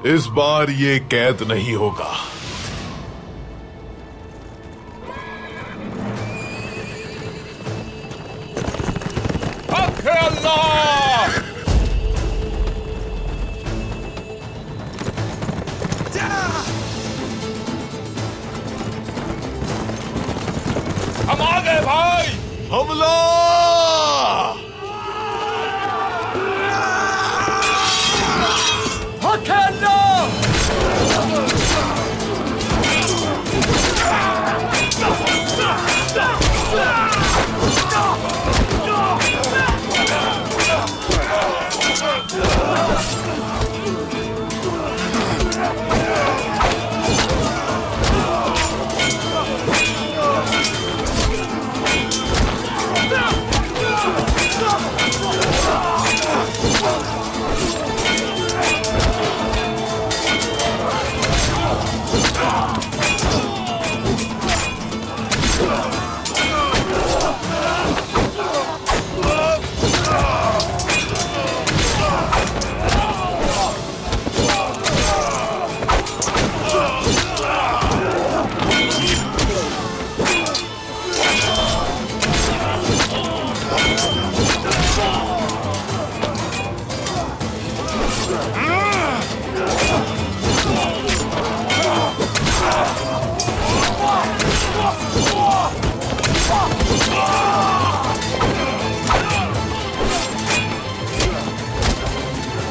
इस बार ये कैद नहीं होगा। अल्लाह! हम आ गए भाई। हमला!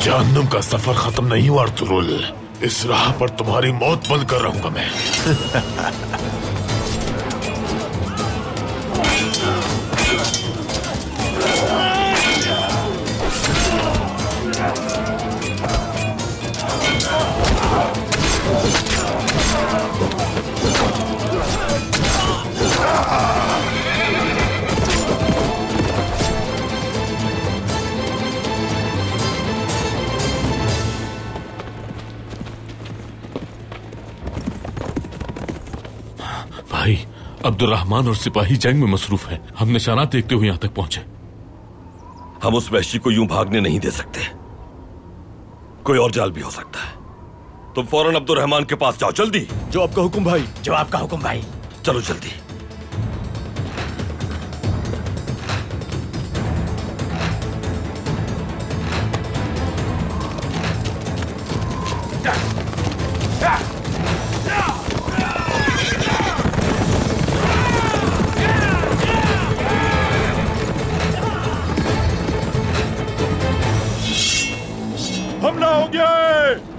जहन्नुम का सफर खत्म नहीं हुआ अर्तुरुल। इस राह पर तुम्हारी मौत बंद कर रहूंगा मैं। अब्दुर्रहमान और सिपाही जंग में मसरूफ है। हम निशाना देखते हुए यहां तक पहुंचे। हम उस वहशी को यूं भागने नहीं दे सकते। कोई और जाल भी हो सकता है। तुम फौरन अब्दुर्रहमान के पास जाओ, जल्दी। जो आपका हुक्म भाई। जो आपका हुक्म भाई। चलो जल्दी।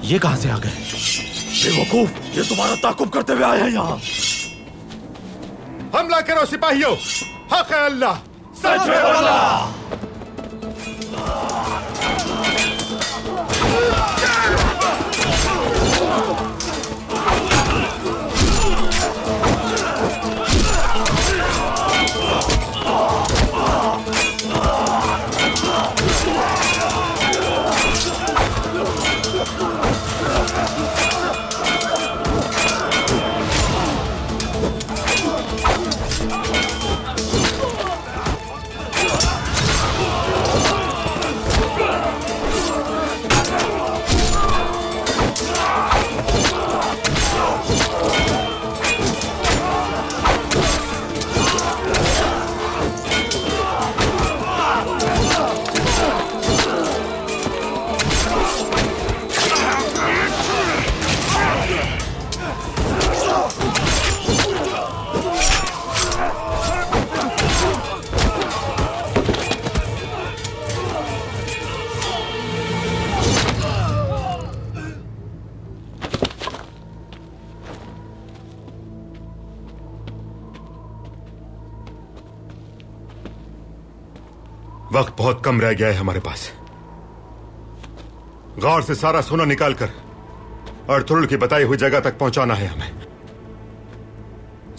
ये कहां से आ गए? बेवकूफ, ये तुम्हारा ताकुब करते हुए आए हैं यहाँ। हमला करो सिपाहियों, हक है अल्लाह, सच है अल्लाह। वक्त बहुत कम रह गया है हमारे पास। गौर से सारा सोना निकालकर अर्तुरुल की बताई हुई जगह तक पहुंचाना है हमें।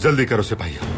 जल्दी करो सिपाहियों।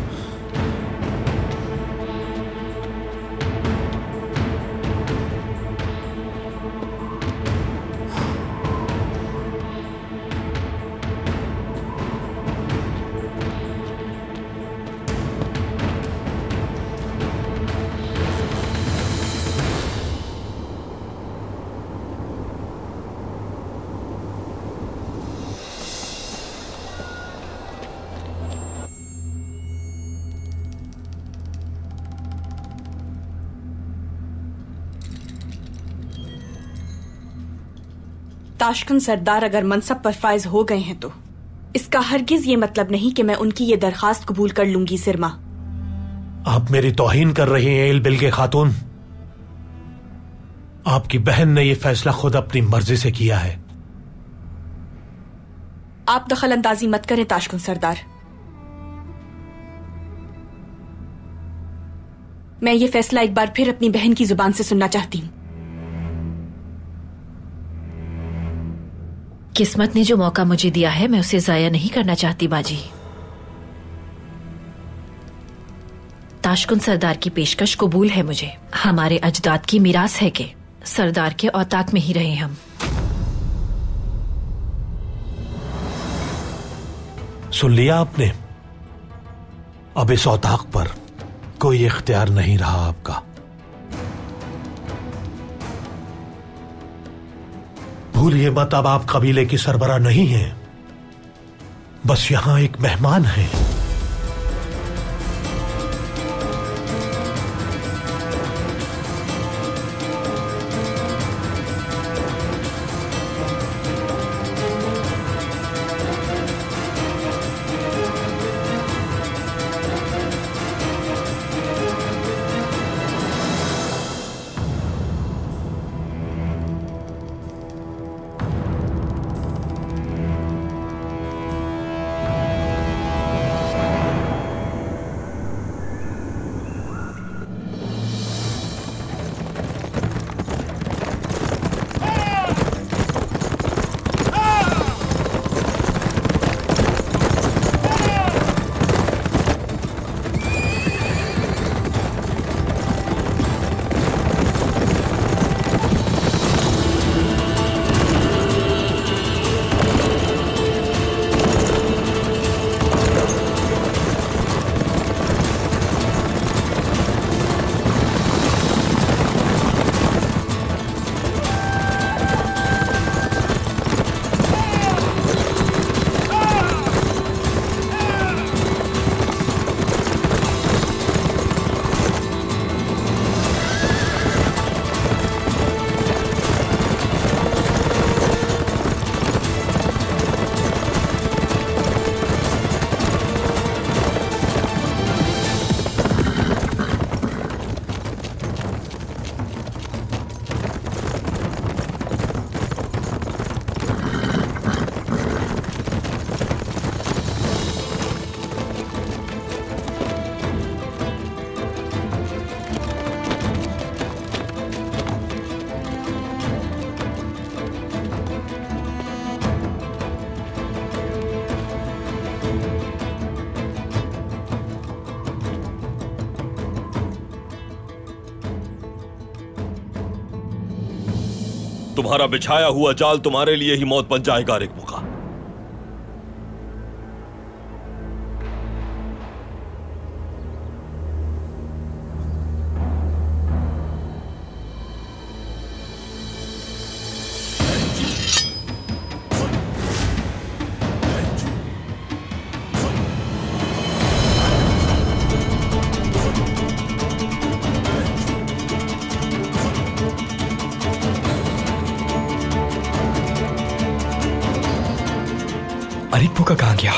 ताशकंद सरदार अगर मनसब पर फायज हो गए हैं तो इसका हरगिज ये मतलब नहीं कि मैं उनकी ये दरखास्त कबूल कर लूंगी। सिरमा, आप मेरी तौहीन कर रही हैं इल बिल्गे खातून। आपकी बहन ने यह फैसला खुद अपनी मर्जी से किया है। आप दखल अंदाजी मत करें ताशकंद सरदार। मैं ये फैसला एक बार फिर अपनी बहन की जुबान से सुनना चाहती हूं। किस्मत ने जो मौका मुझे दिया है मैं उसे जाया नहीं करना चाहती बाजी। ताशकंद सरदार की पेशकश कबूल है मुझे। हमारे अजदाद की मिरास है कि सरदार के औताक में ही रहे हम। सुन लिया आपने? अब इस औताक पर कोई इख्तियार नहीं रहा आपका। भूलिए मत, अब आप कबीले की सरबरा नहीं हैं, बस यहां एक मेहमान हैं। तुम्हारा बिछाया हुआ जाल तुम्हारे लिए ही मौत बन जाएगा रेखमुखा। अरिकमुखा कहां गया?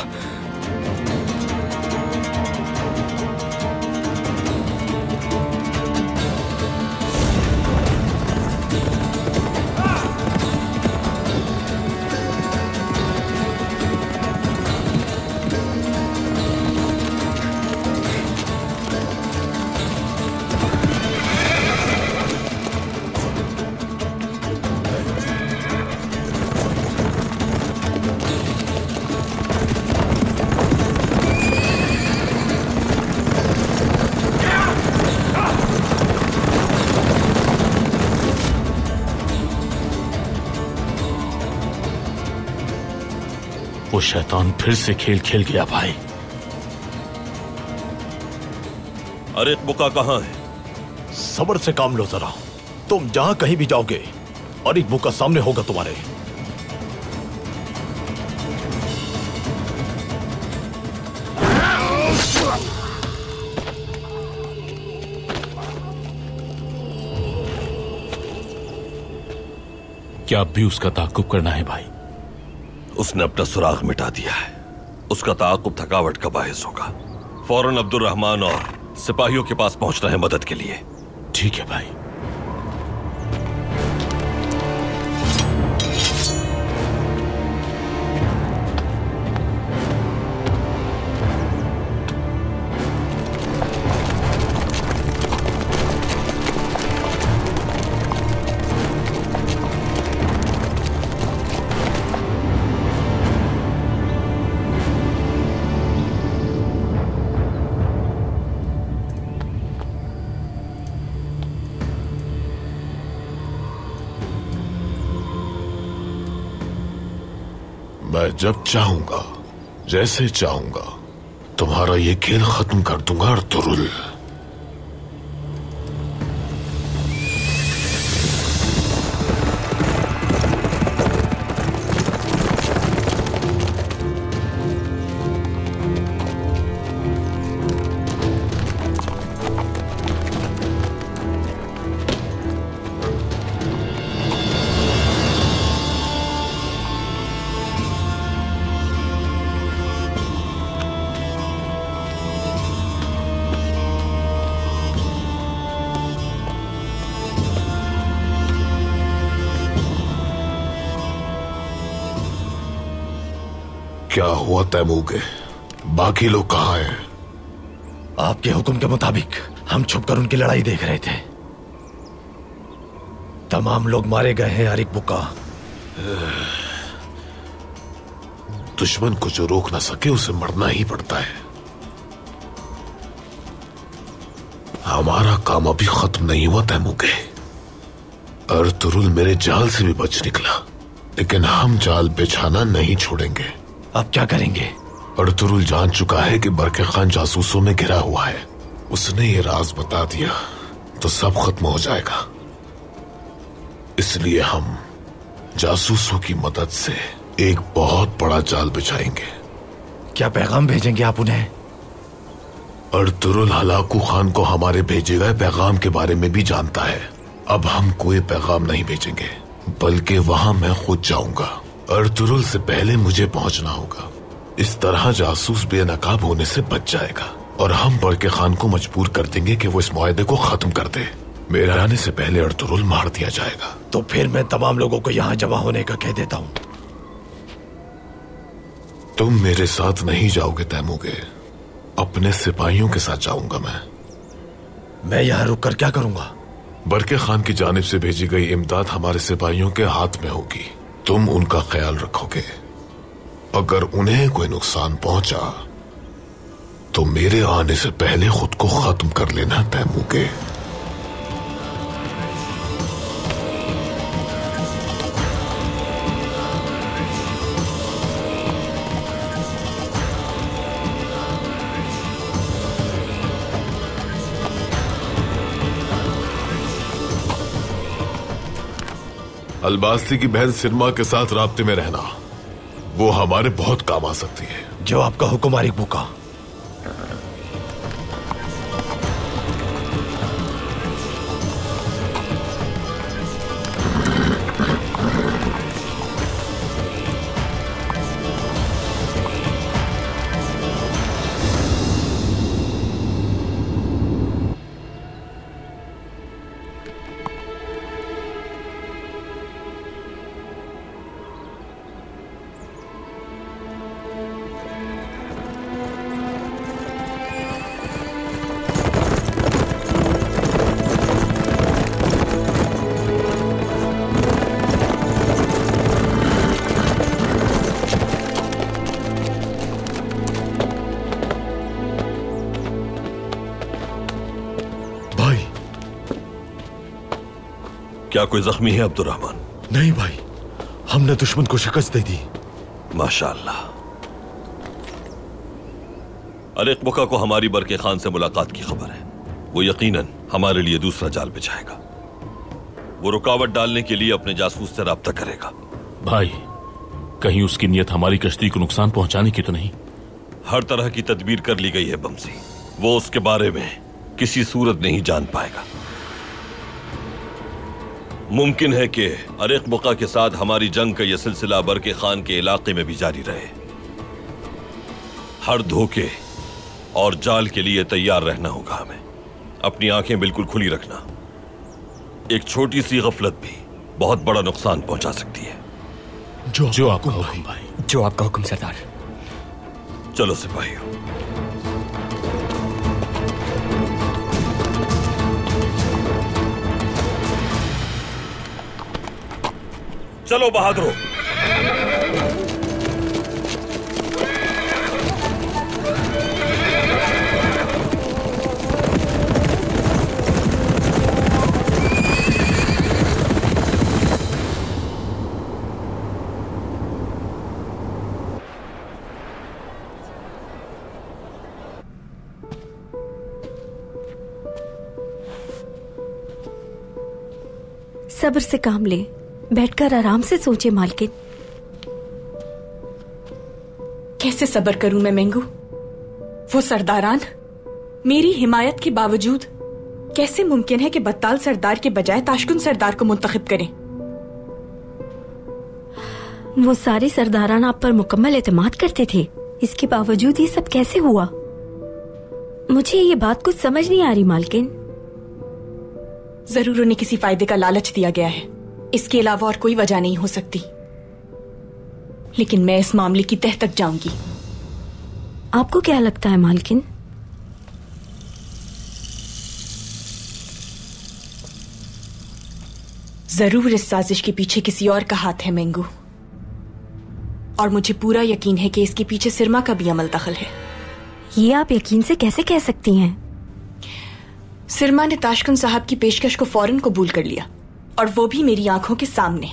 वो शैतान फिर से खेल खेल गया भाई। अरिकमुखा कहां है? सब्र से काम लो जरा। तुम जहां कहीं भी जाओगे अरिकमुखा सामने होगा तुम्हारे। क्या अब भी उसका ताक़ुब करना है भाई? उसने अपना सुराग मिटा दिया है। उसका ताक़ुब थकावट का बाहिस होगा। फौरन अब्दुर्रहमान और सिपाहियों के पास पहुंचना है मदद के लिए। ठीक है भाई। मैं जब चाहूंगा, जैसे चाहूंगा, तुम्हारा ये खेल खत्म कर दूंगा अर्तुरुल। क्या हुआ तैमूर? बाकी लोग कहाँ हैं? आपके हुक्म के मुताबिक हम छुपकर उनकी लड़ाई देख रहे थे। तमाम लोग मारे गए हैं अरिक बुका। दुश्मन को जो रोक ना सके उसे मरना ही पड़ता है। हमारा काम अभी खत्म नहीं हुआ तैमूर। अर्तुरुल मेरे जाल से भी बच निकला, लेकिन हम जाल बिछाना नहीं छोड़ेंगे। अब क्या करेंगे? अर्तुरुल जान चुका है कि बरके खान जासूसों में घिरा हुआ है। उसने ये राज बता दिया तो सब खत्म हो जाएगा। इसलिए हम जासूसों की मदद से एक बहुत बड़ा जाल बिछाएंगे। क्या पैगाम भेजेंगे आप उन्हें? अर्तुरुल हलाकू खान को हमारे भेजे गए पैगाम के बारे में भी जानता है। अब हम कोई पैगाम नहीं भेजेंगे, बल्कि वहां मैं खुद जाऊंगा। अर्तुरुल से पहले मुझे पहुंचना होगा। इस तरह जासूस बेनकाब होने से बच जाएगा और हम बरके खान को मजबूर कर देंगे कि वो इस मुआहदे को खत्म कर दे। मेरे आने से पहले अर्तुरुल मार दिया जाएगा। तो फिर मैं तमाम लोगों को यहाँ जमा होने का कह देता हूँ। तुम मेरे साथ नहीं जाओगे तैमूर, अपने सिपाहियों के साथ जाऊंगा मैं यहाँ रुक कर क्या करूंगा? बरके खान की जानिब से भेजी गई इमदाद हमारे सिपाहियों के हाथ में होगी। तुम उनका ख्याल रखोगे। अगर उन्हें कोई नुकसान पहुंचा तो मेरे आने से पहले खुद को खत्म कर लेना तैमूर। अलबास्ती की बहन सिरमा के साथ राब्ते में रहना, वो हमारे बहुत काम आ सकती है। जो आपका हुक्म अरिक बुका। क्या कोई जख्मी है अब्दुर्रहमान? नहीं भाई, हमने दुश्मन को शिकस्त दे दी। माशाअल्लाह। अरिक बुका को हमारी बरके खान से मुलाकात की खबर है। वो यकीनन हमारे लिए दूसरा जाल बिछाएगा। वो रुकावट डालने के लिए अपने जासूस से राब्ता करेगा। भाई, कहीं उसकी नीयत हमारी कश्ती को नुकसान पहुंचाने की तो नहीं? हर तरह की तदबीर कर ली गई है बमसी। वो उसके बारे में किसी सूरत नहीं जान पाएगा। मुमकिन है कि अरिक बुका के साथ हमारी जंग का यह सिलसिला बरके खान के इलाके में भी जारी रहे। हर धोखे और जाल के लिए तैयार रहना होगा हमें। अपनी आंखें बिल्कुल खुली रखना। एक छोटी सी गफलत भी बहुत बड़ा नुकसान पहुंचा सकती है। जो आपका हुक्म भाई। जो आपका हुक्म सरदार। चलो सिपाहियों। चलो बहादुरों। सब्र से काम ले, बैठकर आराम से सोचे मालकिन। कैसे सब्र करूं मैं मेंगू? वो सरदारान मेरी हिमायत के बावजूद कैसे मुमकिन है कि बत्ताल सरदार के बजाय ताशकुन सरदार को मुंतखब करें? वो सारे सरदारान आप पर मुकम्मल एतमाद करते थे, इसके बावजूद ये सब कैसे हुआ? मुझे ये बात कुछ समझ नहीं आ रही मालकिन। जरूर उन्हें किसी फायदे का लालच दिया गया है, इसके अलावा और कोई वजह नहीं हो सकती। लेकिन मैं इस मामले की तह तक जाऊंगी। आपको क्या लगता है मालकिन? जरूर इस साजिश के पीछे किसी और का हाथ है मेंगू, और मुझे पूरा यकीन है कि इसके पीछे सिरमा का भी अमल दखल है। ये आप यकीन से कैसे कह सकती हैं? सिरमा ने ताशकुन साहब की पेशकश को फौरन कबूल कर लिया, और वो भी मेरी आंखों के सामने।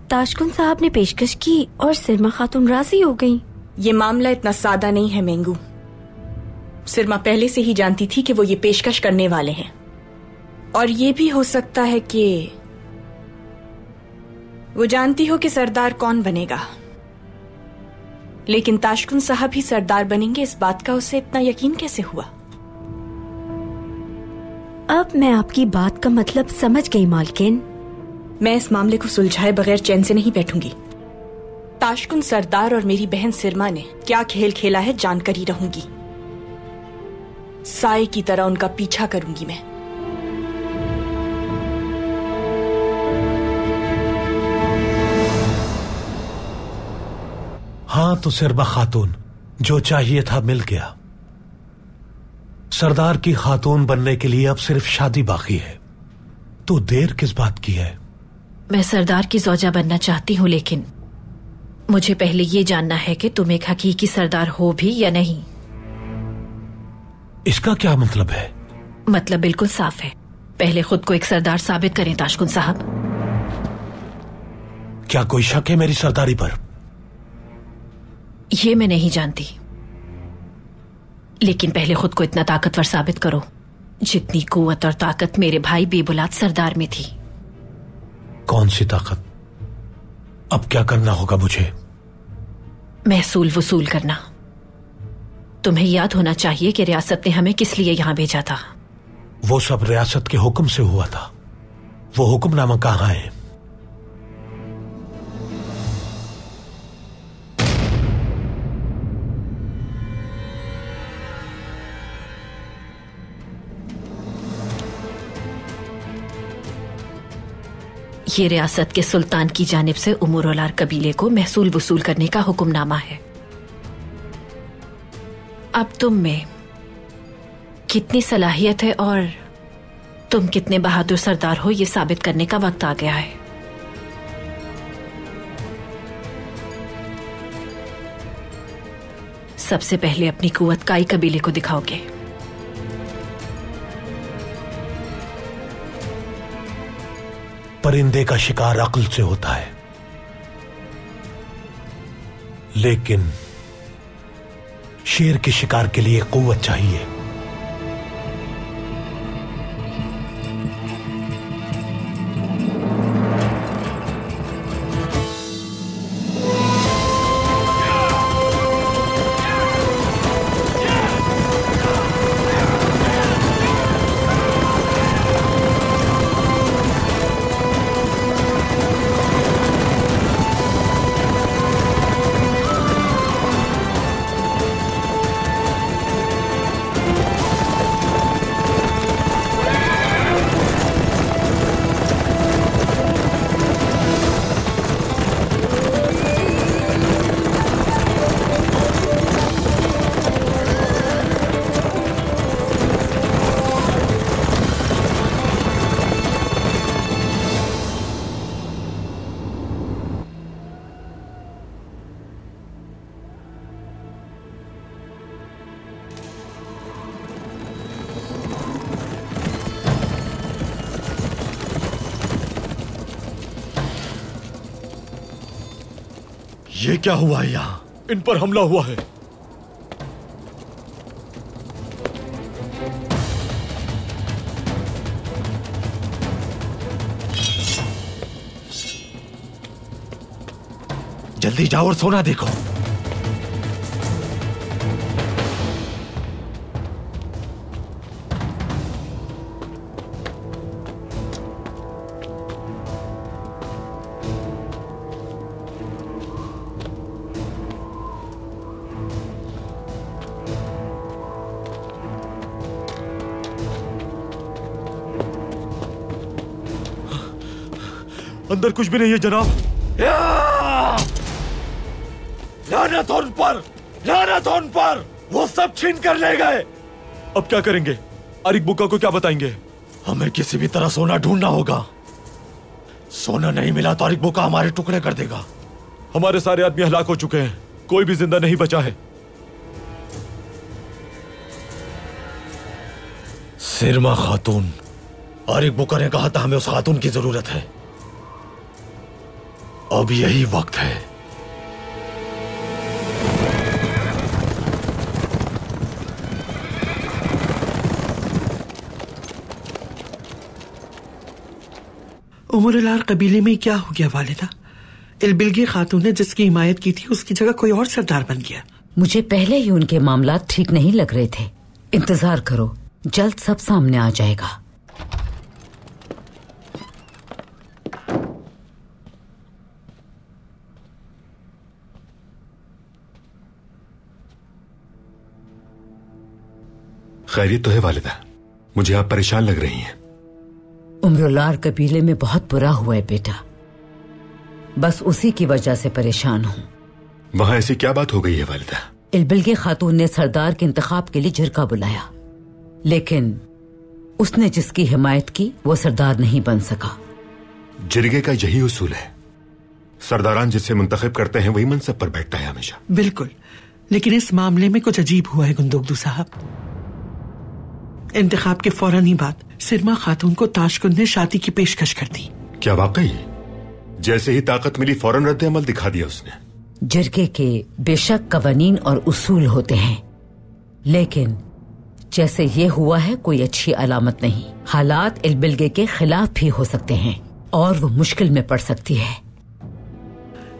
ताशकुन साहब ने पेशकश की और सिरमा खातून राजी हो गई। ये मामला इतना सादा नहीं है मेंगू। सिरमा पहले से ही जानती थी कि वो ये पेशकश करने वाले हैं, और ये भी हो सकता है कि वो जानती हो कि सरदार कौन बनेगा, लेकिन ताशकुन साहब ही सरदार बनेंगे इस बात का उसे इतना यकीन कैसे हुआ? अब मैं आपकी बात का मतलब समझ गई मालकिन। मैं इस मामले को सुलझाए बगैर चैन से नहीं बैठूंगी। ताशकुन सरदार और मेरी बहन सिरमा ने क्या खेल खेला है जानकर ही रहूंगी। साए की तरह उनका पीछा करूंगी मैं। हाँ तो सिरमा खातून, जो चाहिए था मिल गया। सरदार की खातून बनने के लिए अब सिर्फ शादी बाकी है, तो देर किस बात की है? मैं सरदार की ज़ौजा बनना चाहती हूँ, लेकिन मुझे पहले ये जानना है कि तुम एक हकीकी सरदार हो भी या नहीं। इसका क्या मतलब है? मतलब बिल्कुल साफ है। पहले खुद को एक सरदार साबित करें ताशकुन साहब। क्या कोई शक है मेरी सरदारी पर? ये मैं नहीं जानती, लेकिन पहले खुद को इतना ताकतवर साबित करो जितनी कुव्वत और ताकत मेरे भाई बेबुलाद सरदार में थी। कौन सी ताकत? अब क्या करना होगा मुझे? महसूल वसूल करना। तुम्हें याद होना चाहिए कि रियासत ने हमें किस लिए यहां भेजा था। वो सब रियासत के हुक्म से हुआ था। वो हुक्मनामा कहां है? ये रियासत के सुल्तान की जानिब से उमर-उलार कबीले को महसूल वसूल करने का हुक्मनामा है। अब तुम में कितनी सलाहियत है और तुम कितने बहादुर सरदार हो, ये साबित करने का वक्त आ गया है। सबसे पहले अपनी कुव्वत काई कबीले को दिखाओगे। परिंदे का शिकार अक्ल से होता है, लेकिन शेर के शिकार के लिए कुव्वत चाहिए। ये क्या हुआ है यहाँ? इन पर हमला हुआ है। जल्दी जाओ और सोना देखो। अंदर कुछ भी नहीं है जनाब। लानत उन पर, लानत उन पर, वो सब छीन कर ले गए। अब क्या करेंगे? आरिक बुका को क्या बताएंगे? हमें किसी भी तरह सोना ढूंढना होगा। सोना नहीं मिला तो आरिक बुका हमारे टुकड़े कर देगा। हमारे सारे आदमी हलाक हो चुके हैं, कोई भी जिंदा नहीं बचा है। सिरमा खातून, आरिक बुका ने कहा था हमें उस खातून की जरूरत है। अब यही वक्त है। उमर-उल-आर कबीले में क्या हो गया वालिदा? इलबिल्गी खातून ने जिसकी हिमायत की थी उसकी जगह कोई और सरदार बन गया। मुझे पहले ही उनके मामलात ठीक नहीं लग रहे थे। इंतजार करो, जल्द सब सामने आ जाएगा। खैरियत तो है वालिदा? मुझे आप परेशान लग रही हैं। उमर-उल-आर कबीले में बहुत बुरा हुआ है बेटा, बस उसी की वजह से परेशान हूँ। वहां ऐसी क्या बात हो गई है वालिदा? इलबिल्गी खातून ने सरदार के इंतखाब के लिए झिरका बुलाया, लेकिन उसने जिसकी हिमायत की वो सरदार नहीं बन सका। जिरगे का यही उसूल है, सरदारान जिसे मुंतखब करते हैं वही मनसब पर बैठता है हमेशा। बिल्कुल, लेकिन इस मामले में कुछ अजीब हुआ है गुंदोगदू साहब। इंतखाब के फौरन ही बाद सिरमा खातून को ताशकुंद ने शादी की पेशकश कर दी। क्या वाकई? जैसे ही ताकत मिली फौरन रद्द अमल दिखा दिया उसने। जिरगे के बेशक कवानीन और उसूल होते हैं, लेकिन जैसे ये हुआ है कोई अच्छी अलामत नहीं। हालात इलबिल्गे के खिलाफ भी हो सकते हैं और वो मुश्किल में पड़ सकती है।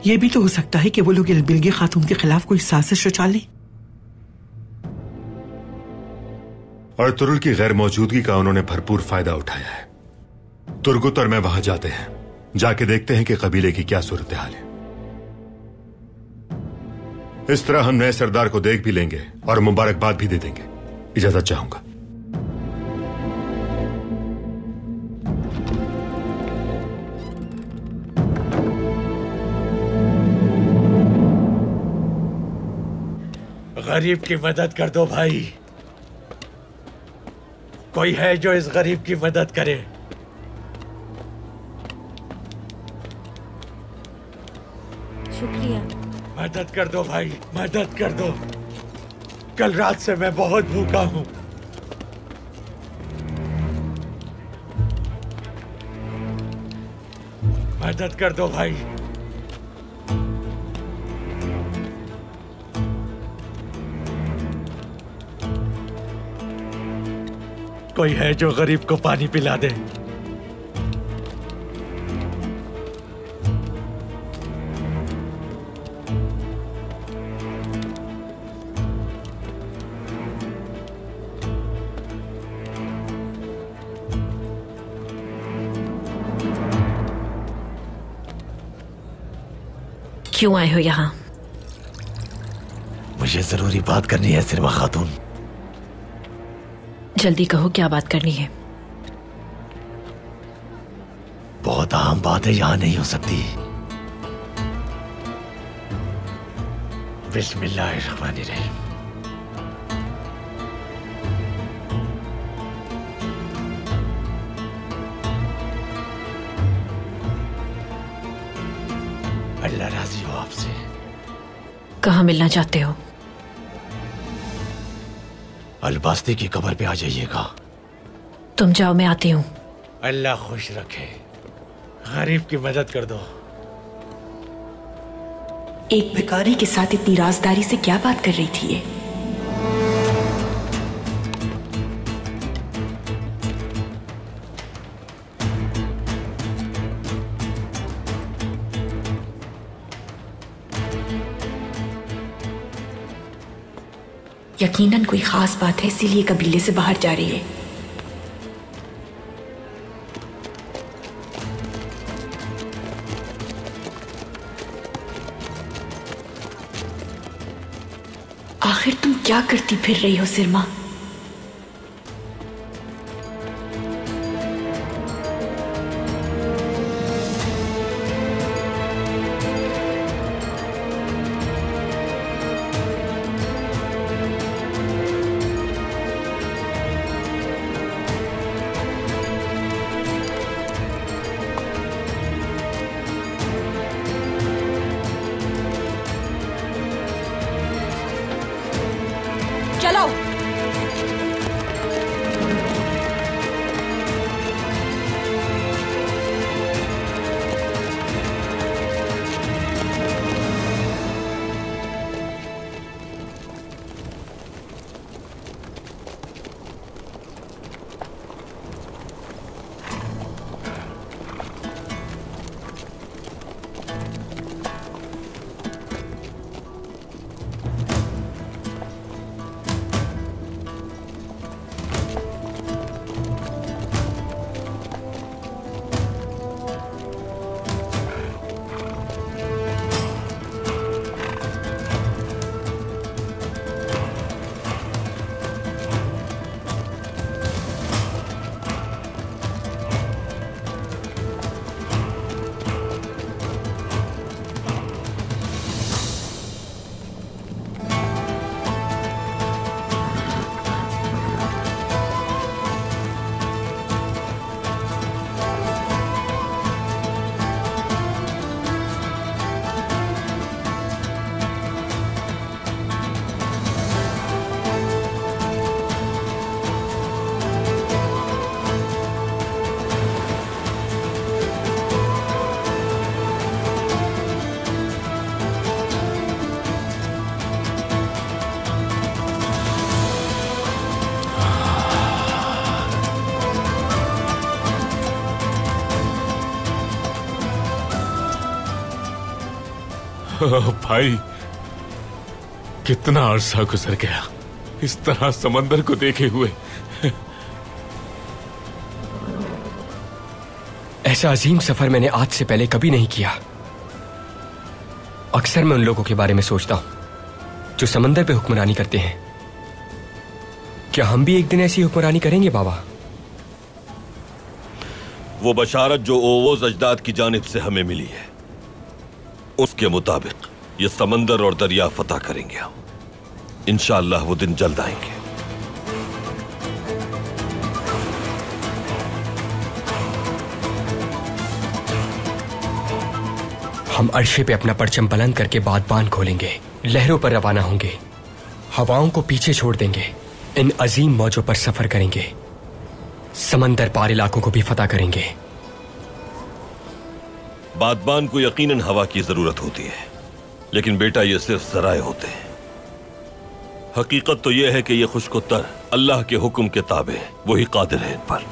ये भी तो हो सकता है कि वो लोग इलबिल्गी खातून के खिलाफ कोई साजिश रचा लें। अर्तुरुल की गैर मौजूदगी का उन्होंने भरपूर फायदा उठाया है। तुर्गुत और मैं वहां जाते हैं, जाके देखते हैं कि कबीले की क्या सूरत हाल है। इस तरह हम नए सरदार को देख भी लेंगे और मुबारकबाद भी दे देंगे। इजाजत चाहूंगा। गरीब की मदद कर दो भाई। कोई है जो इस गरीब की मदद करे? शुक्रिया। मदद कर दो भाई, मदद कर दो। कल रात से मैं बहुत भूखा हूं। मदद कर दो भाई। कोई है जो गरीब को पानी पिला दे? क्यों आए हो यहाँ? मुझे जरूरी बात करनी है सिरमा खातून। जल्दी कहो, क्या बात करनी है? बहुत अहम बात है, यहां नहीं हो सकती। बिस्मिल्लाहिर्रहमानिर्रहीम। अल्लाह राजी हो आपसे। कहाँ मिलना चाहते हो? अलबास्ती की कब्र पे आ जाइएगा। तुम जाओ, मैं आती हूँ। अल्लाह खुश रखे। गरीब की मदद कर दो। एक भिखारी के साथ इतनी राजदारी से क्या बात कर रही थी ये? यकीनन कोई खास बात है, इसीलिए कबीले से बाहर जा रही है। आखिर तुम क्या करती फिर रही हो सिरमा? चलो। भाई, कितना अरसा गुजर गया इस तरह समंदर को देखे हुए। ऐसा अजीम सफर मैंने आज से पहले कभी नहीं किया। अक्सर मैं उन लोगों के बारे में सोचता हूं जो समंदर पे हुक्मरानी करते हैं। क्या हम भी एक दिन ऐसी हुक्मरानी करेंगे बाबा? वो बशारत जो ओवोज अजदाद की जानिब से हमें मिली है, उसके मुताबिक ये समंदर और दरिया फतह करेंगे हम। इंशाअल्लाह वो दिन जल्द आएंगे। हम अर्शे पे अपना परचम बुलंद करके बादबान खोलेंगे, लहरों पर रवाना होंगे, हवाओं को पीछे छोड़ देंगे, इन अजीम मौजों पर सफर करेंगे, समंदर पार इलाकों को भी फतह करेंगे। बादबान को यकीनन हवा की जरूरत होती है, लेकिन बेटा ये सिर्फ जराए होते हैं। हकीकत तो यह है कि ये खुशकोतर अल्लाह के हुक्म के ताबे हैं, वही कादिर है इन पर।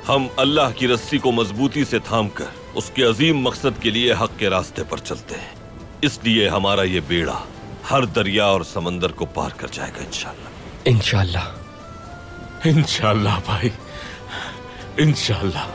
हम अल्लाह की रस्सी को मजबूती से थाम कर उसके अजीम मकसद के लिए हक के रास्ते पर चलते हैं। इसलिए हमारा ये बेड़ा हर दरिया और समंदर को पार कर जाएगा इंशाअल्लाह। इंशाअल्लाह, इंशाअल्लाह भाई, इंशाअल्लाह।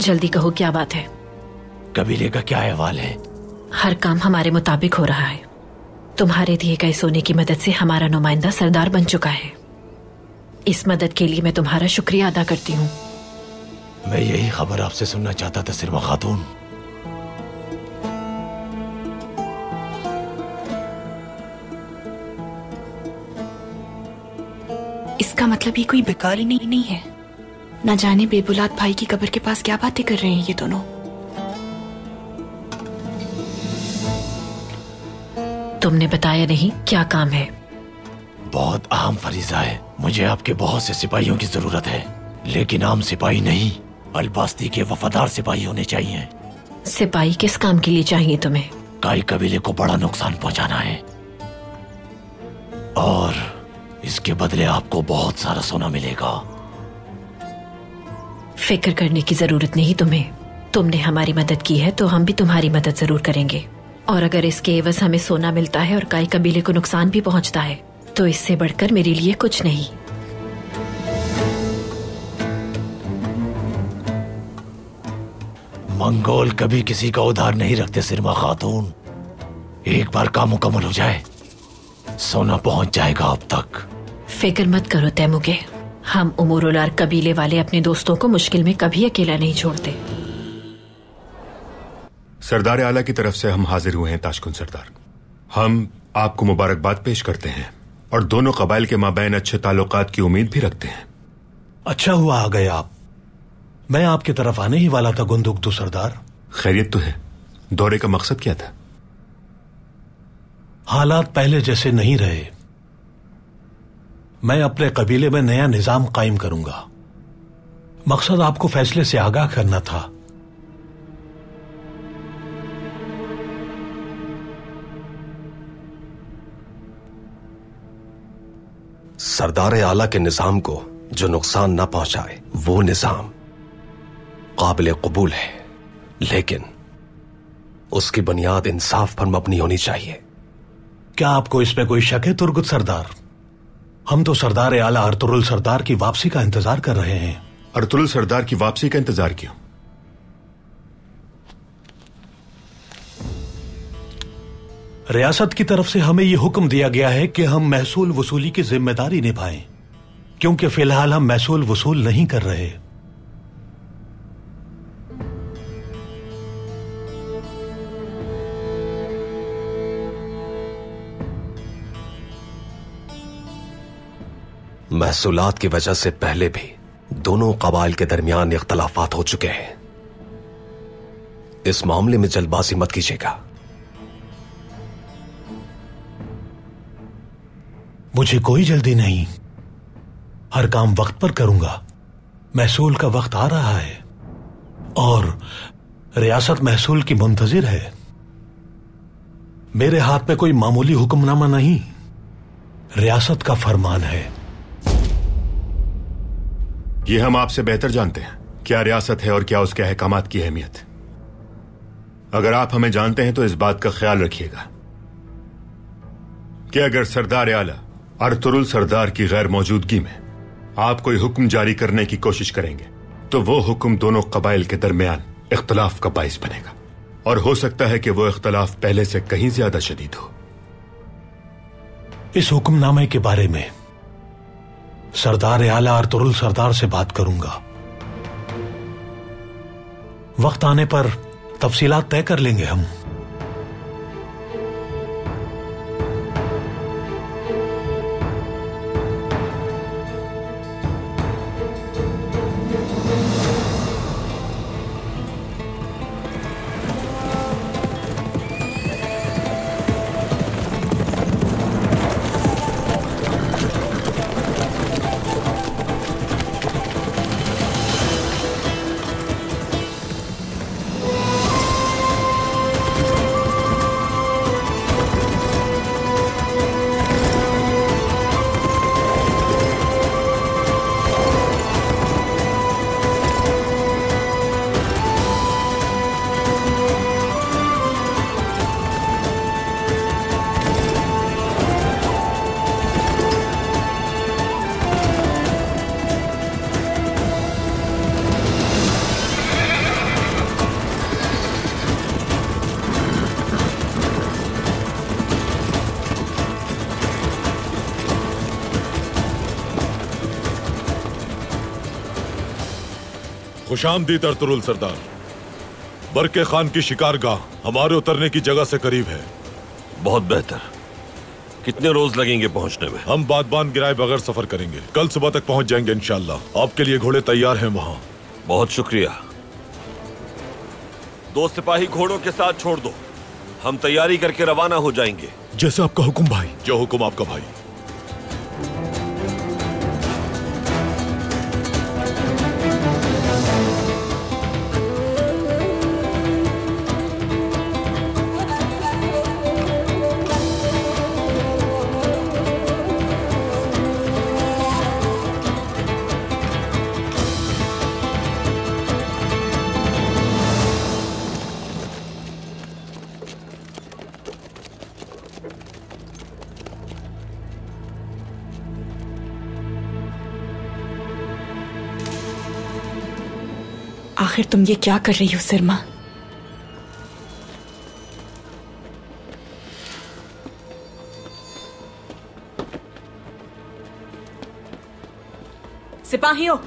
जल्दी कहो, क्या बात है? कबीले का क्या अहवाल है? हर काम हमारे मुताबिक हो रहा है। तुम्हारे दिए गए सोने की मदद से हमारा नुमाइंदा सरदार बन चुका है। इस मदद के लिए मैं तुम्हारा शुक्रिया अदा करती हूँ। मैं यही खबर आपसे सुनना चाहता था सिरमा खातून। इसका मतलब ये कोई बेकारी नहीं है। न जाने बेबुलाद भाई की कब्र के पास क्या बातें कर रहे हैं ये दोनों। तुमने बताया नहीं, क्या काम है? बहुत अहम फरीजा है। मुझे आपके बहुत से सिपाहियों की जरूरत है, लेकिन आम सिपाही नहीं, अलबास्ती के वफादार सिपाही होने चाहिए। सिपाही किस काम के लिए चाहिए तुम्हें? काई कबीले को बड़ा नुकसान पहुंचाना है और इसके बदले आपको बहुत सारा सोना मिलेगा। फिक्र करने की जरूरत नहीं तुम्हें। तुमने हमारी मदद की है तो हम भी तुम्हारी मदद जरूर करेंगे। और अगर इसके एवज हमें सोना मिलता है और काई कबीले को नुकसान भी पहुंचता है तो इससे बढ़कर मेरे लिए कुछ नहीं। मंगोल कभी किसी का उधार नहीं रखते सिरमा खातून। एक बार काम मुकम्मल हो जाए, सोना पहुंच जाएगा अब तक। फिक्र मत करो तैमुगे, हम उमूरुलार कबीले वाले अपने दोस्तों को मुश्किल में कभी अकेला नहीं छोड़ते। सरदार आला की तरफ से हम हाजिर हुए हैं ताशकुन सरदार। हम आपको मुबारकबाद पेश करते हैं और दोनों कबाइल के माबैन अच्छे ताल्लुकात की उम्मीद भी रखते हैं। अच्छा हुआ आ गए आप। मैं आपकी तरफ आने ही वाला था गुंदुक्तु सरदार। खैरियत तो है। दौरे का मकसद क्या था? हालात पहले जैसे नहीं रहे। मैं अपने कबीले में नया निजाम कायम करूंगा। मकसद आपको फैसले से आगाह करना था। सरदार आला के निजाम को जो नुकसान ना पहुंचाए वो निजाम काबिल कबूल है, लेकिन उसकी बुनियाद इंसाफ पर मबनी होनी चाहिए। क्या आपको इसमें कोई शक है तुर्गुत सरदार? हम तो सरदार आला अर्तुरुल सरदार की वापसी का इंतजार कर रहे हैं। अर्तुरुल सरदार की वापसी का इंतजार क्यों? रियासत की तरफ से हमें यह हुक्म दिया गया है कि हम महसूल वसूली की जिम्मेदारी निभाएं, क्योंकि फिलहाल हम महसूल वसूल नहीं कर रहे। महसूलात की वजह से पहले भी दोनों कबाइल के दरमियान इख्तलाफात हो चुके हैं। इस मामले में जल्दबाजी मत कीजिएगा। मुझे कोई जल्दी नहीं, हर काम वक्त पर करूंगा। महसूल का वक्त आ रहा है और रियासत महसूल की मुंतजिर है। मेरे हाथ में कोई मामूली हुक्मनामा नहीं, रियासत का फरमान है। ये हम आपसे बेहतर जानते हैं क्या रियासत है और क्या उसके अहकामात की अहमियत। अगर आप हमें जानते हैं तो इस बात का ख्याल रखिएगा कि अगर सरदार आला अर्तुरुल सरदार की गैर मौजूदगी में आप कोई हुक्म जारी करने की कोशिश करेंगे तो वो हुक्म दोनों कबाइल के दरमियान इख्तलाफ का बाइस बनेगा और हो सकता है कि वो इख्तलाफ पहले से कहीं ज्यादा शदीद हो। इस हुक्मनामे के बारे में सरदार आला अर्तुरुल सरदार से बात करूंगा। वक्त आने पर तफसीलात तय कर लेंगे हम। खुशामदीद अर्तुरुल सरदार। बरके खान की शिकारगाह हमारे उतरने की जगह से करीब है। बहुत बेहतर। कितने रोज लगेंगे पहुंचने में? हम बादबान गिराए बगैर सफर करेंगे। कल सुबह तक पहुंच जाएंगे इंशाल्लाह। आपके लिए घोड़े तैयार हैं वहां। बहुत शुक्रिया। 2 सिपाही घोड़ों के साथ छोड़ दो, हम तैयारी करके रवाना हो जाएंगे। जैसे आपका हुक्म भाई। जो हुक्म आपका भाई। आखिर तुम ये क्या कर रही हो सिरमा? सिपाहियों,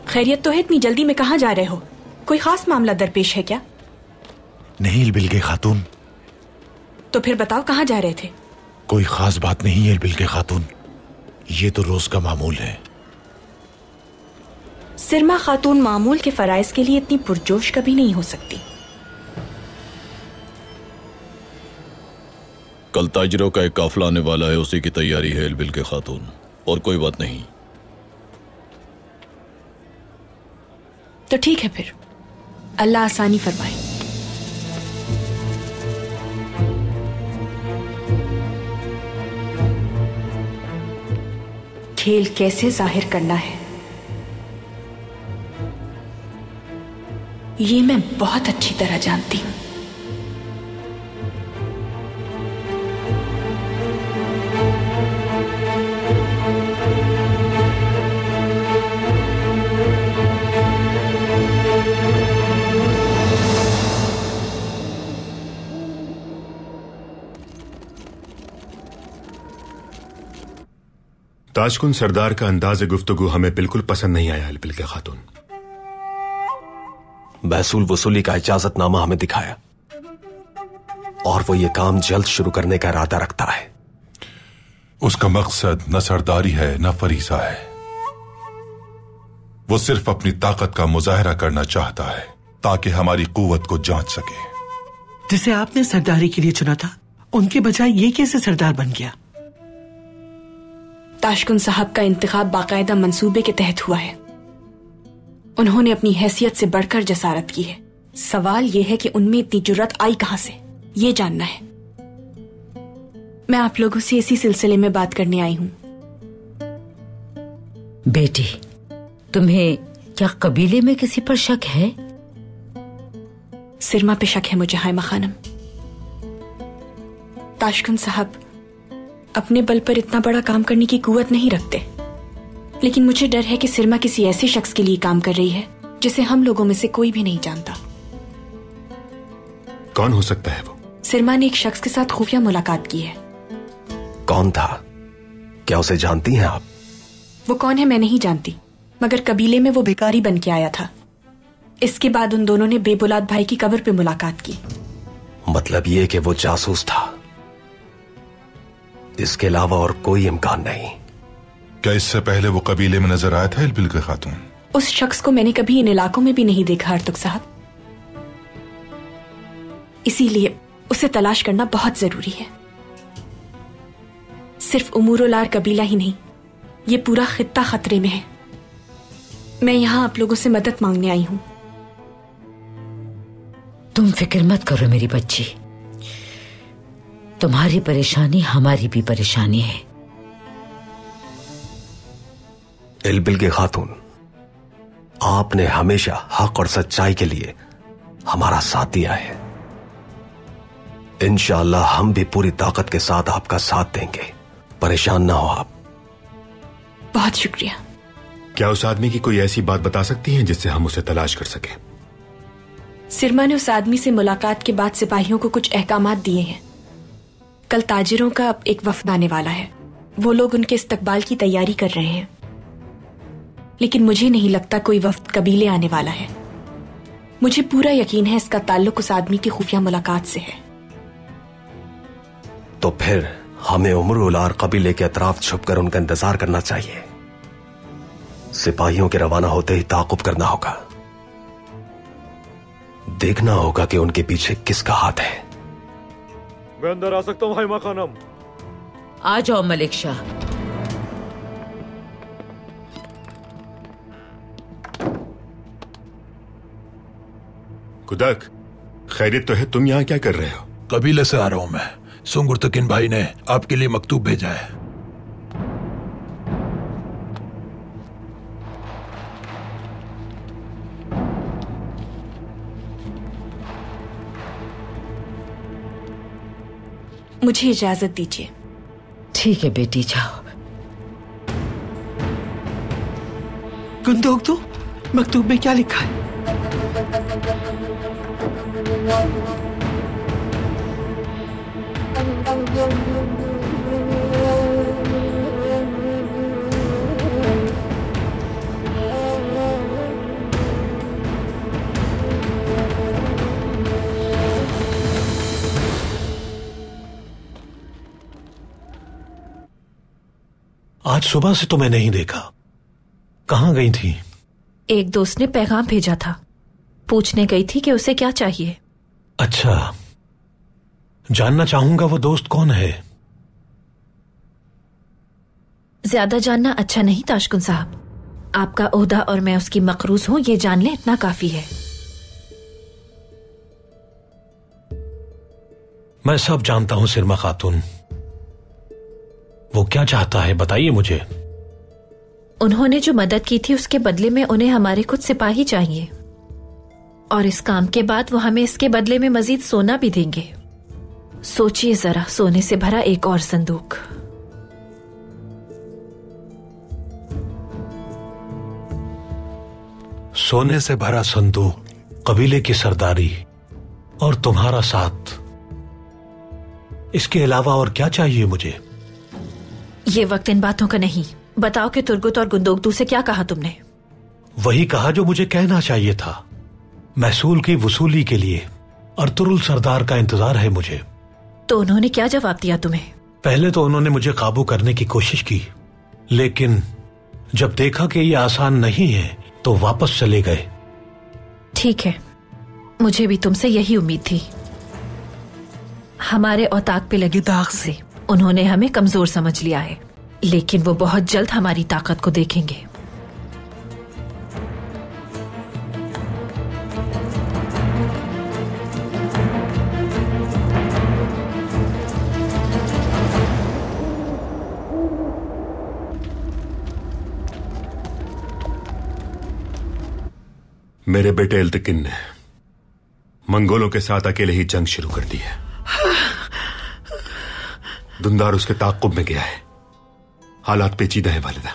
खैरियत तो है? इतनी जल्दी में कहां जा रहे हो? कोई खास मामला दरपेश है क्या? नहीं बिल्गे खातून। तो फिर बताओ कहां जा रहे थे? कोई खास बात नहीं है बिल्गे खातून, ये तो रोज का मामूल है। सिरमा खातून मामूल के फराइज के लिए इतनी पुरजोश कभी नहीं हो सकती। कल ताजरों का एक काफिला आने वाला है, उसी की तैयारी है बिल्गे खातून, और कोई बात नहीं। तो ठीक है फिर, अल्लाह आसानी फरमाए। खेल कैसे जाहिर करना है ये मैं बहुत अच्छी तरह जानती हूं। ताशकुन सरदार का अंदाज़ गुफ्तगू हमें बिल्कुल पसंद नहीं आया बिल्गे खातून। महसूल वसूली का इजाजतनामा हमें दिखाया और वो ये काम जल्द शुरू करने का इरादा रखता है। उसका मकसद न सरदारी है न फरीसा है, वो सिर्फ अपनी ताकत का मुजाहरा करना चाहता है ताकि हमारी कुव्वत को जांच सके। जिसे आपने सरदारी के लिए चुना था, उनके बजाय ये कैसे सरदार बन गया? ताशकुन साहब का इंतखाब बाकायदा मंसूबे के तहत हुआ है। उन्होंने अपनी हैसियत से बढ़कर जसारत की है। सवाल यह है कि उनमें इतनी जुर्रत आई कहां से, ये जानना है। मैं आप लोगों से इसी सिलसिले में बात करने आई हूं। बेटी, तुम्हें क्या कबीले में किसी पर शक है? सिरमा पे शक है मुझे हायमा खानम। ताशकुन साहब अपने बल पर इतना बड़ा काम करने की कुव्वत नहीं रखते, लेकिन मुझे डर है कि सिरमा किसी ऐसे शख्स के लिए काम कर रही है जिसे हम लोगों में से कोई भी नहीं जानता। कौन हो सकता है वो? सिरमा ने एक शख्स के साथ खुफिया मुलाकात की है। कौन था? क्या उसे जानती हैं आप? वो कौन है मैं नहीं जानती, मगर कबीले में वो भिखारी बन के आया था। इसके बाद उन दोनों ने बेबुलाद भाई की कब्र पे मुलाकात की। मतलब ये कि वो जासूस था, इसके अलावा और कोई इम्कान नहीं। क्या इससे पहले वो कबीले में नजर आया था बिल्गे खातून? उस शख्स को मैंने कभी इन इलाकों में भी नहीं देखा अर्तुग साहब, इसीलिए उसे तलाश करना बहुत जरूरी है। सिर्फ उमूरोलार कबीला ही नहीं, ये पूरा खित्ता खतरे में है। मैं यहां आप लोगों से मदद मांगने आई हूं। तुम फिक्र मत करो मेरी बच्ची, तुम्हारी परेशानी हमारी भी परेशानी है। बिल्गे खातून, आपने हमेशा हक और सच्चाई के लिए हमारा साथ दिया है। इंशाअल्लाह हम भी पूरी ताकत के साथ आपका साथ देंगे, परेशान ना हो आप। बहुत शुक्रिया। क्या उस आदमी की कोई ऐसी बात बता सकती हैं जिससे हम उसे तलाश कर सकें? सिरमा ने उस आदमी से मुलाकात के बाद सिपाहियों को कुछ अहकामात दिए हैं। कल ताजिरों का एक वफ्द आने वाला है। वो लोग उनके इस्तकबाल की तैयारी कर रहे हैं, लेकिन मुझे नहीं लगता कोई वफ्द कबीले आने वाला है। मुझे पूरा यकीन है इसका ताल्लुक उस आदमी की खुफिया मुलाकात से है। तो फिर हमें उम्र उलार कबीले के अतराफ छुपकर उनका इंतजार करना चाहिए। सिपाहियों के रवाना होते ही ताकुब करना होगा। देखना होगा कि उनके पीछे किसका हाथ है। मैं अंदर आ सकता हूँ हाइमा खानम? आ जाओ मलिक शाह। कुदक, खैरियत तो है? तुम यहाँ क्या कर रहे हो? कबीले से आ रहा हूं मैं। सुंगुरतकिन भाई ने आपके लिए मकतूब भेजा है। मुझे इजाजत दीजिए। ठीक है बेटी, जाओ। गुंदोक दो, मकतूब में क्या लिखा है? आज सुबह से तुम्हें नहीं देखा, कहां गई थी? एक दोस्त ने पैगाम भेजा था, पूछने गई थी कि उसे क्या चाहिए। अच्छा, जानना चाहूंगा वो दोस्त कौन है? ज्यादा जानना अच्छा नहीं ताशकुन साहब। आपका ओहदा और मैं उसकी मकरूज हूं, ये जान लें, इतना काफी है। मैं सब जानता हूं सिरमा खातून। वो क्या चाहता है बताइए मुझे। उन्होंने जो मदद की थी उसके बदले में उन्हें हमारे कुछ सिपाही चाहिए, और इस काम के बाद वो हमें इसके बदले में मजीद सोना भी देंगे। सोचिए जरा, सोने से भरा एक और संदूक। सोने से भरा संदूक, कबीले की सरदारी और तुम्हारा साथ, इसके अलावा और क्या चाहिए मुझे? ये वक्त इन बातों का नहीं। बताओ कि तुर्गुत और गुंदोगदू से क्या कहा तुमने? वही कहा जो मुझे कहना चाहिए था। महसूल की वसूली के लिए अर्तुरुल सरदार का इंतजार है मुझे। तो उन्होंने क्या जवाब दिया तुम्हें? पहले तो उन्होंने मुझे काबू करने की कोशिश की, लेकिन जब देखा कि ये आसान नहीं है तो वापस चले गए। ठीक है, मुझे भी तुमसे यही उम्मीद थी। हमारे औताक पे लगी दाग से उन्होंने हमें कमजोर समझ लिया है, लेकिन वो बहुत जल्द हमारी ताकत को देखेंगे। मेरे बेटे इल्तकिन ने मंगोलों के साथ अकेले ही जंग शुरू कर दी है। दुंदार उसके ताक़ुब में गया है। हालात पेचीदा है वालिदा।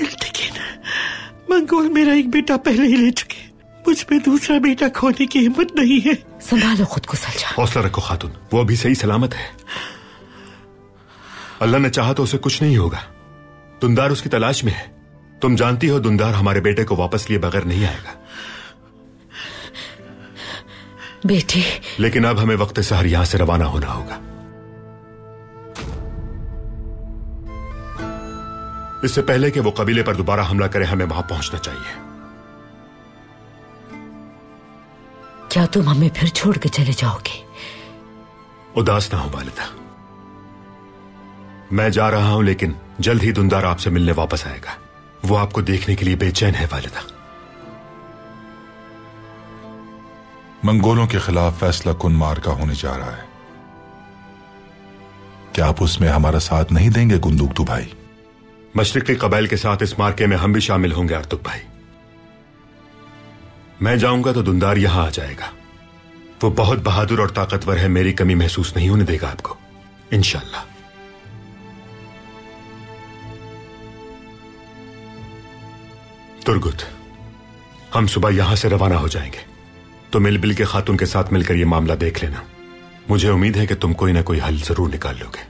इल्तकिन, मंगोल मेरा एक बेटा पहले ही ले चुके, मुझ पे दूसरा बेटा खोने की हिम्मत नहीं है। संभालो खुद को सलजा। हौसला रखो खातून, वो अभी सही सलामत है। अल्लाह ने चाहा तो उसे कुछ नहीं होगा। दुंदार उसकी तलाश में है। तुम जानती हो दुंदार हमारे बेटे को वापस लिए बगैर नहीं आएगा। बेटे, लेकिन अब हमें वक्त सहर यहां से रवाना होना होगा। इससे पहले कि वो कबीले पर दोबारा हमला करे, हमें वहां पहुंचना चाहिए। क्या तुम हमें फिर छोड़ के चले जाओगे? उदास ना हो वालिदा, मैं जा रहा हूं, लेकिन जल्द ही दुंदार आपसे मिलने वापस आएगा। वो आपको देखने के लिए बेचैन है वालिदा। मंगोलों के खिलाफ फैसला कुन मार्का होने जा रहा है। क्या आप उसमें हमारा साथ नहीं देंगे गुंदुकतू भाई? मशरिकी कबाइल के साथ इस मार्के में हम भी शामिल होंगे अर्तुक भाई। मैं जाऊंगा तो दुंदार यहां आ जाएगा। वो बहुत बहादुर और ताकतवर है, मेरी कमी महसूस नहीं होने देगा आपको, इंशाअल्लाह। तुर्गुत, हम सुबह यहां से रवाना हो जाएंगे। तुम इलबिल के खातून के साथ मिलकर यह मामला देख लेना। मुझे उम्मीद है कि तुम कोई ना कोई हल जरूर निकाल लोगे।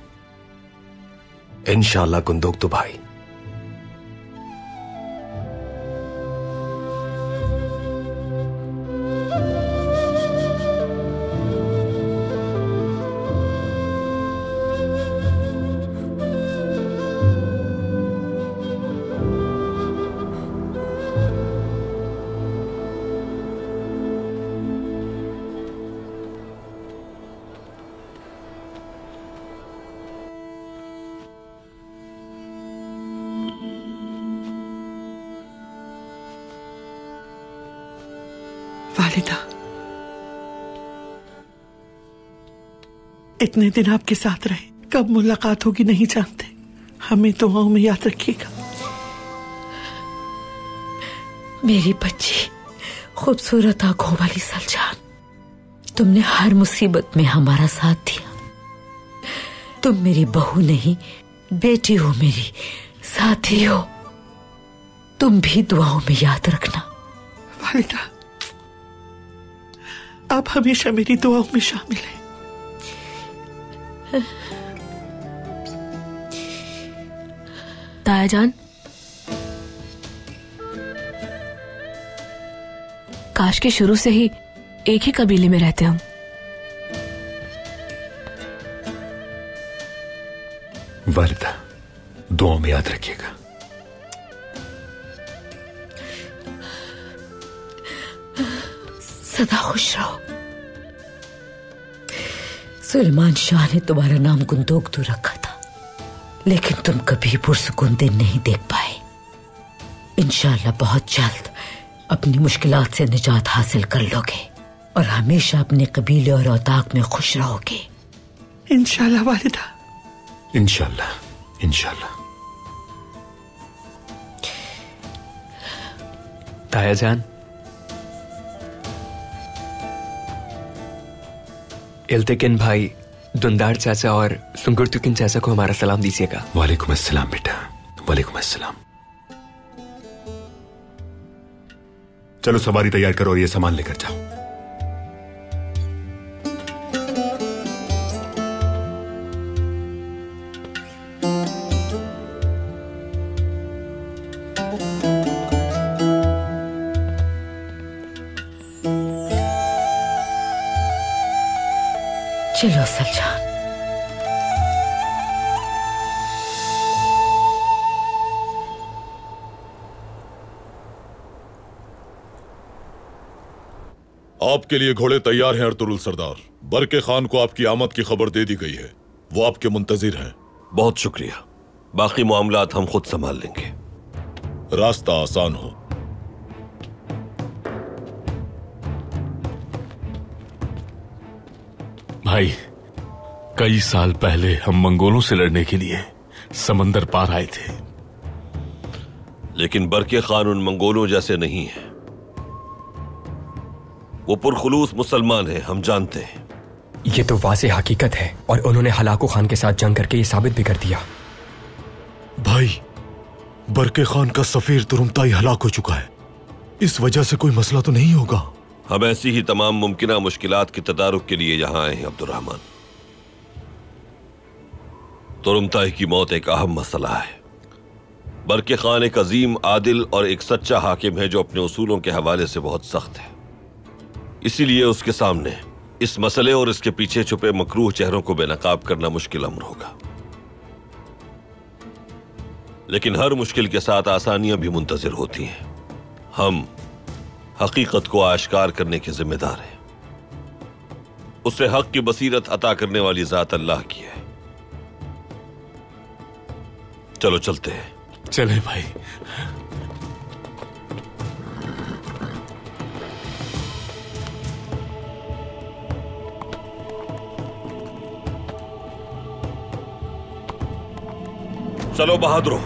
इंशाअल्लाह कुंदुक्तु भाई। वालिदा, इतने दिन आपके साथ रहे, कब मुलाकात होगी नहीं जानते। हमें दुआओं में याद रखिएगा। मेरी बच्ची, खूबसूरत आंखों वाली सलजान, तुमने हर मुसीबत में हमारा साथ दिया। तुम मेरी बहू नहीं, बेटी हो, मेरी साथी हो। तुम भी दुआओं में याद रखना। वालिदा, आप हमेशा मेरी दुआओं में शामिल हैं। ताया जान, काश के शुरू से ही एक ही कबीले में रहते हम। वालिदा, दुआओं में याद रखिएगा। सदा खुश रहो। सुलेमान शाह ने तुम्हारा नाम कुंदुक्तु रखा था, लेकिन तुम कभी पुरसुकून दिन नहीं देख पाए। इंशाअल्लाह बहुत जल्द अपनी मुश्किलात से निजात हासिल कर लोगे और हमेशा अपने कबीले और औताक में खुश रहोगे। इंशाअल्लाह वालिदा। इंशाअल्लाह, इंशाअल्लाह। ताया जान, इल्तिकिन भाई, दुंदार चाचा और सुंगुरतुकिन चाचा को हमारा सलाम दीजिएगा। वालेकुम अस्सलाम बेटा, वालेकुम अस्सलाम। चलो सवारी तैयार करो और ये सामान लेकर जाओ। चलो सलजान। आपके लिए घोड़े तैयार हैं अर्तुरुल सरदार। बरके खान को आपकी आमद की खबर दे दी गई है, वो आपके मुंतजिर हैं। बहुत शुक्रिया, बाकी मामलात हम खुद संभाल लेंगे। रास्ता आसान हो। भाई, कई साल पहले हम मंगोलों से लड़ने के लिए समंदर पार आए थे, लेकिन बरके खान उन मंगोलों जैसे नहीं है। वो पुरखुलूस मुसलमान हैं, हम जानते हैं। ये तो वाज़े हकीकत है और उन्होंने हलाकू खान के साथ जंग करके ये साबित भी कर दिया। भाई, बरके खान का सफीर तुरुमताई हलाक हो चुका है। इस वजह से कोई मसला तो नहीं होगा। हम ऐसी ही तमाम मुमकिना मुश्किलात की तदारुक के लिए यहां आए हैं अब्दुर्रहमान। तुरुमताई की मौत एक अहम मसला है। बरके खान एक अजीम, आदिल और एक सच्चा हाकिम है जो अपने उसूलों के हवाले से बहुत सख्त है। इसीलिए उसके सामने इस मसले और इसके पीछे छुपे मकरूह चेहरों को बेनकाब करना मुश्किल अमर होगा। लेकिन हर मुश्किल के साथ आसानियां भी मुंतजिर होती हैं। हम हकीकत को आश्कार करने के जिम्मेदार हैं। उसे हक की बसीरत अता करने वाली जात अल्लाह की है। चलो चलते हैं। चले भाई। चलो बहादुरों।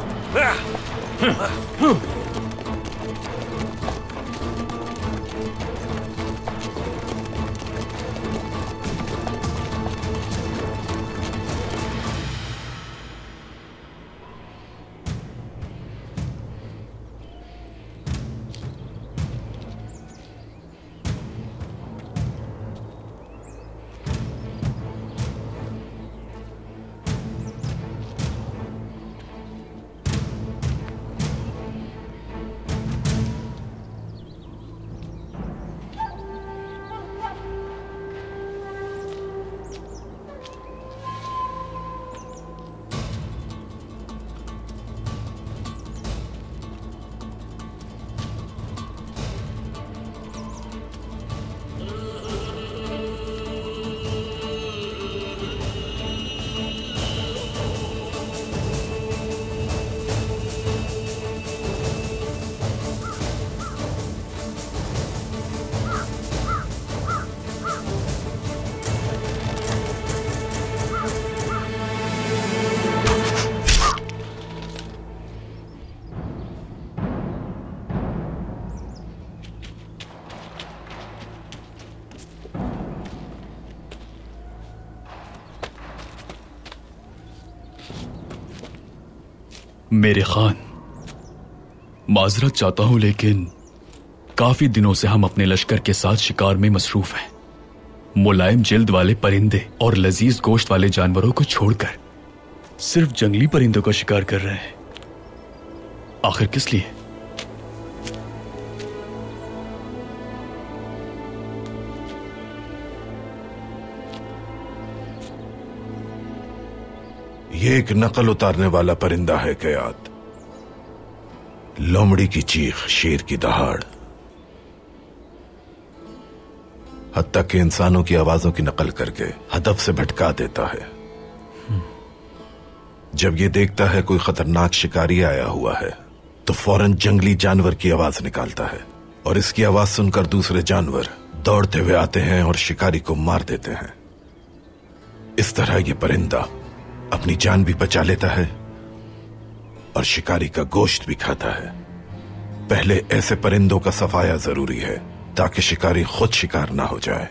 मेरे खान, माजरत चाहता हूं, लेकिन काफी दिनों से हम अपने लश्कर के साथ शिकार में मसरूफ हैं। मुलायम जिल्द वाले परिंदे और लजीज गोश्त वाले जानवरों को छोड़कर सिर्फ जंगली परिंदों का शिकार कर रहे हैं। आखिर किस लिए? ये एक नकल उतारने वाला परिंदा है कयात। लोमड़ी की चीख, शेर की दहाड़, हत्ता के इंसानों की आवाजों की नकल करके हदफ से भटका देता है। जब ये देखता है कोई खतरनाक शिकारी आया हुआ है तो फौरन जंगली जानवर की आवाज निकालता है, और इसकी आवाज सुनकर दूसरे जानवर दौड़ते हुए आते हैं और शिकारी को मार देते हैं। इस तरह ये परिंदा अपनी जान भी बचा लेता है और शिकारी का गोश्त भी खाता है। पहले ऐसे परिंदों का सफाया जरूरी है ताकि शिकारी खुद शिकार ना हो जाए।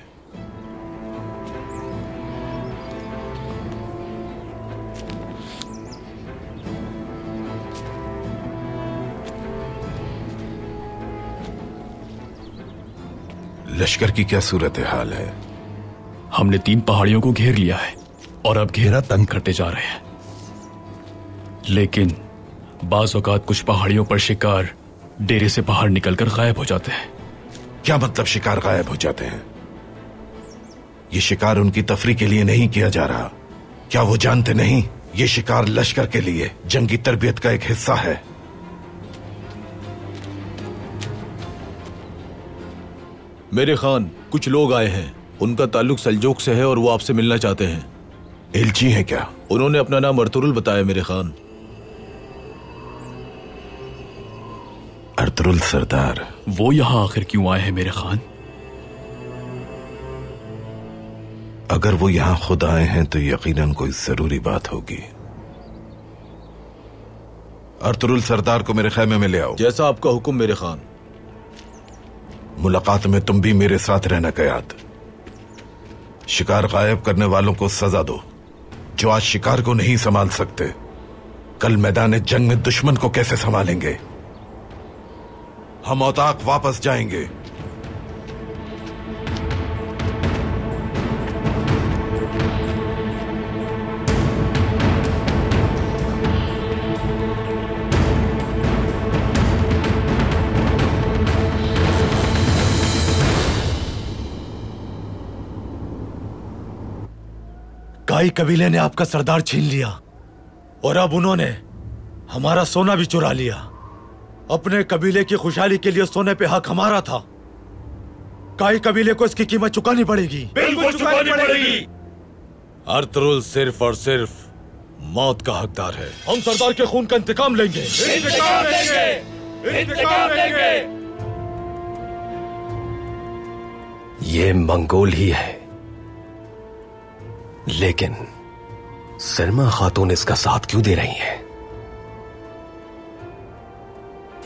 लश्कर की क्या सूरत हाल है? हमने 3 पहाड़ियों को घेर लिया है और अब घेरा तंग करते जा रहे हैं, लेकिन बाज़ औक़ात कुछ पहाड़ियों पर शिकार डेरे से बाहर निकलकर गायब हो जाते हैं। क्या मतलब शिकार गायब हो जाते हैं? ये शिकार उनकी तफरी के लिए नहीं किया जा रहा। क्या वो जानते नहीं ये शिकार लश्कर के लिए जंगी तरबियत का एक हिस्सा है? मेरे खान, कुछ लोग आए हैं, उनका ताल्लुक सल्जोक से है और वो आपसे मिलना चाहते हैं। एलची है क्या? उन्होंने अपना नाम अर्तुरुल बताया मेरे खान। अर्तुरुल सरदार, वो यहां आखिर क्यों आए हैं मेरे खान? अगर वो यहां खुद आए हैं तो यकीनन कोई जरूरी बात होगी। अर्तुरुल सरदार को मेरे खैमे में ले आओ। जैसा आपका हुक्म मेरे खान। मुलाकात में तुम भी मेरे साथ रहना कयात। शिकार गायब करने वालों को सजा दो। जो आज शिकार को नहीं संभाल सकते, कल मैदान जंग में दुश्मन को कैसे संभालेंगे? हम औताक वापस जाएंगे। काई कबीले ने आपका सरदार छीन लिया और अब उन्होंने हमारा सोना भी चुरा लिया। अपने कबीले की खुशहाली के लिए सोने पे हक हमारा था। काई कबीले को इसकी कीमत चुकानी पड़ेगी। बिल्कुल चुकानी पड़ेगी। अर्तुरुल सिर्फ और सिर्फ मौत का हकदार है। हम सरदार के खून का इंतकाम लेंगे। इंतकाम लेंगे। इंतकाम लेंगे। ये मंगोल ही है, लेकिन सलमा खातून इसका साथ क्यों दे रही है?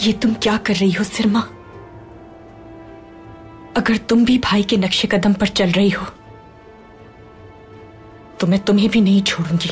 ये तुम क्या कर रही हो सिरमा? अगर तुम भी भाई के नक्शे कदम पर चल रही हो तो मैं तुम्हें भी नहीं छोड़ूंगी।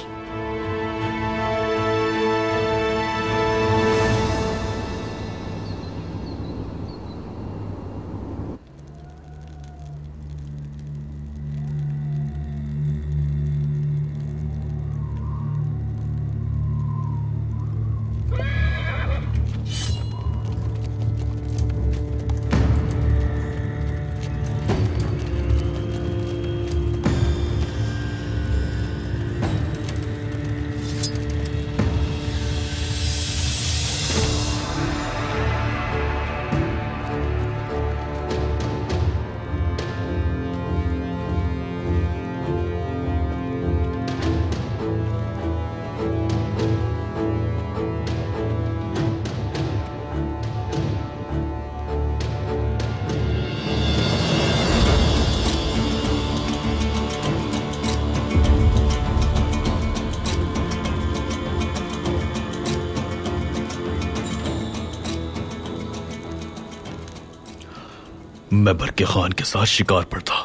मैं बरके खान के साथ शिकार पर था।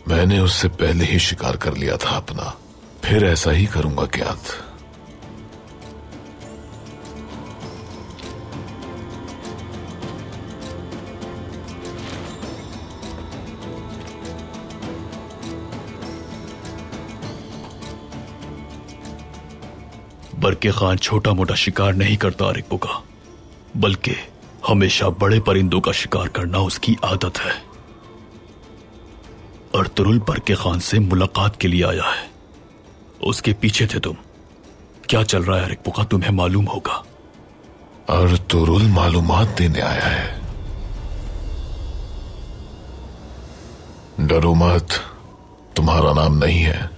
मैंने उससे पहले ही शिकार कर लिया था अपना, फिर ऐसा ही करूंगा क्या? बरके खान छोटा मोटा शिकार नहीं करता रिकबुका, बल्कि हमेशा बड़े परिंदों का शिकार करना उसकी आदत है। अर्तुरुल बरके खान से मुलाकात के लिए आया है। उसके पीछे थे तुम। क्या चल रहा है रिकबुका, तुम्हें मालूम होगा। अर्तुरुल मालूमात देने आया है। डरो मत, तुम्हारा नाम नहीं है।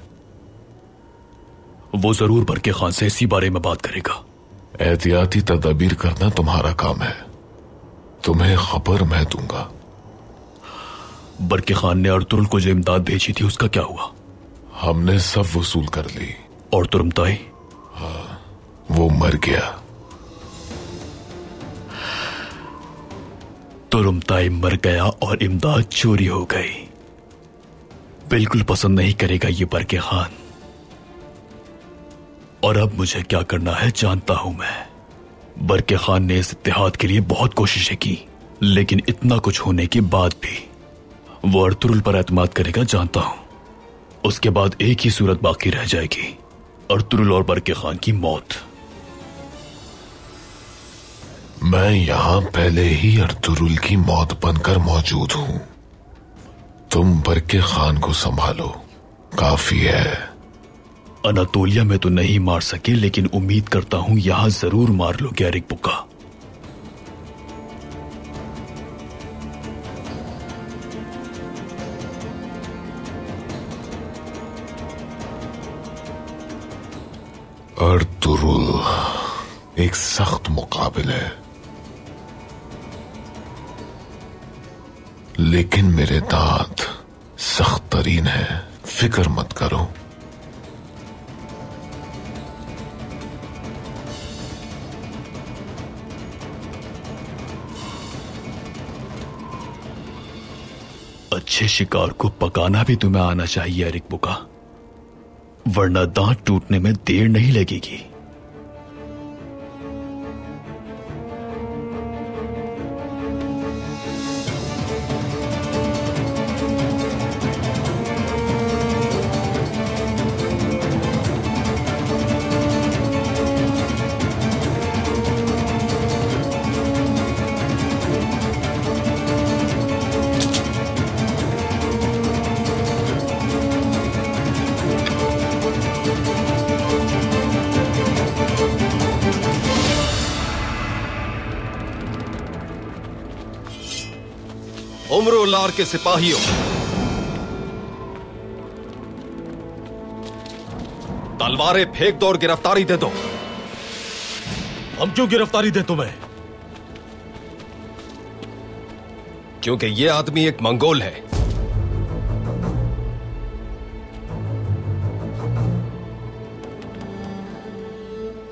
वो जरूर बरके खान से इसी बारे में बात करेगा। एहतियाती तदबीर करना तुम्हारा काम है। तुम्हें खबर मैं दूंगा। बरके खान ने अर्तुरुल को जो इमदाद भेजी थी उसका क्या हुआ? हमने सब वसूल कर ली। और तुरमताई? हाँ, वो मर गया। तुरमताई मर गया और इमदाद चोरी हो गई। बिल्कुल पसंद नहीं करेगा ये बरके खान। और अब मुझे क्या करना है जानता हूं मैं। बरके खान ने इस इत्तेहाद के लिए बहुत कोशिशें की, लेकिन इतना कुछ होने के बाद भी वो अर्तुरुल पर एतमाद करेगा जानता हूं। उसके बाद एक ही सूरत बाकी रह जाएगी, अर्तुरुल और बरके खान की मौत। मैं यहां पहले ही अर्तुरुल की मौत बनकर मौजूद हूं। तुम बरके खान को संभालो, काफी है। अनातोलिया में तो नहीं मार सके, लेकिन उम्मीद करता हूं यहां जरूर मार लोगे रिकबुका। अर्तुरुल एक सख्त मुकाबिल है, लेकिन मेरे दांत सख्त तरीन है। फिक्र मत करो। अच्छे शिकार को पकाना भी तुम्हें आना चाहिए रिकबुका, वरना दांत टूटने में देर नहीं लगेगी। उमरुल्लार के सिपाहियों, तलवारें फेंक दो और गिरफ्तारी दे दो। हम क्यों गिरफ्तारी दें तुम्हें? क्योंकि ये आदमी एक मंगोल है।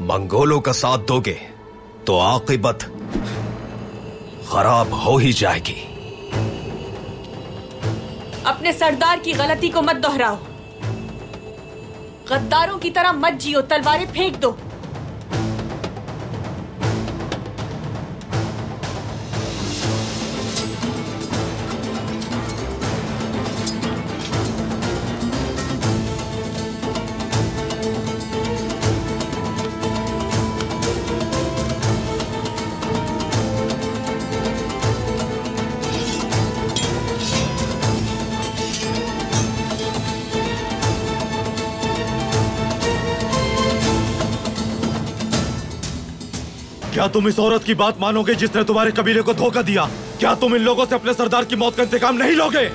मंगोलों का साथ दोगे तो आकिबत खराब हो ही जाएगी। अपने सरदार की गलती को मत दोहराओ। गद्दारों की तरह मत जियो, तलवारें फेंक दो। क्या तुम इस औरत की बात मानोगे जिसने तुम्हारे कबीले को धोखा दिया? क्या तुम इन लोगों से अपने सरदार की मौत का इंतकाम नहीं लोगे?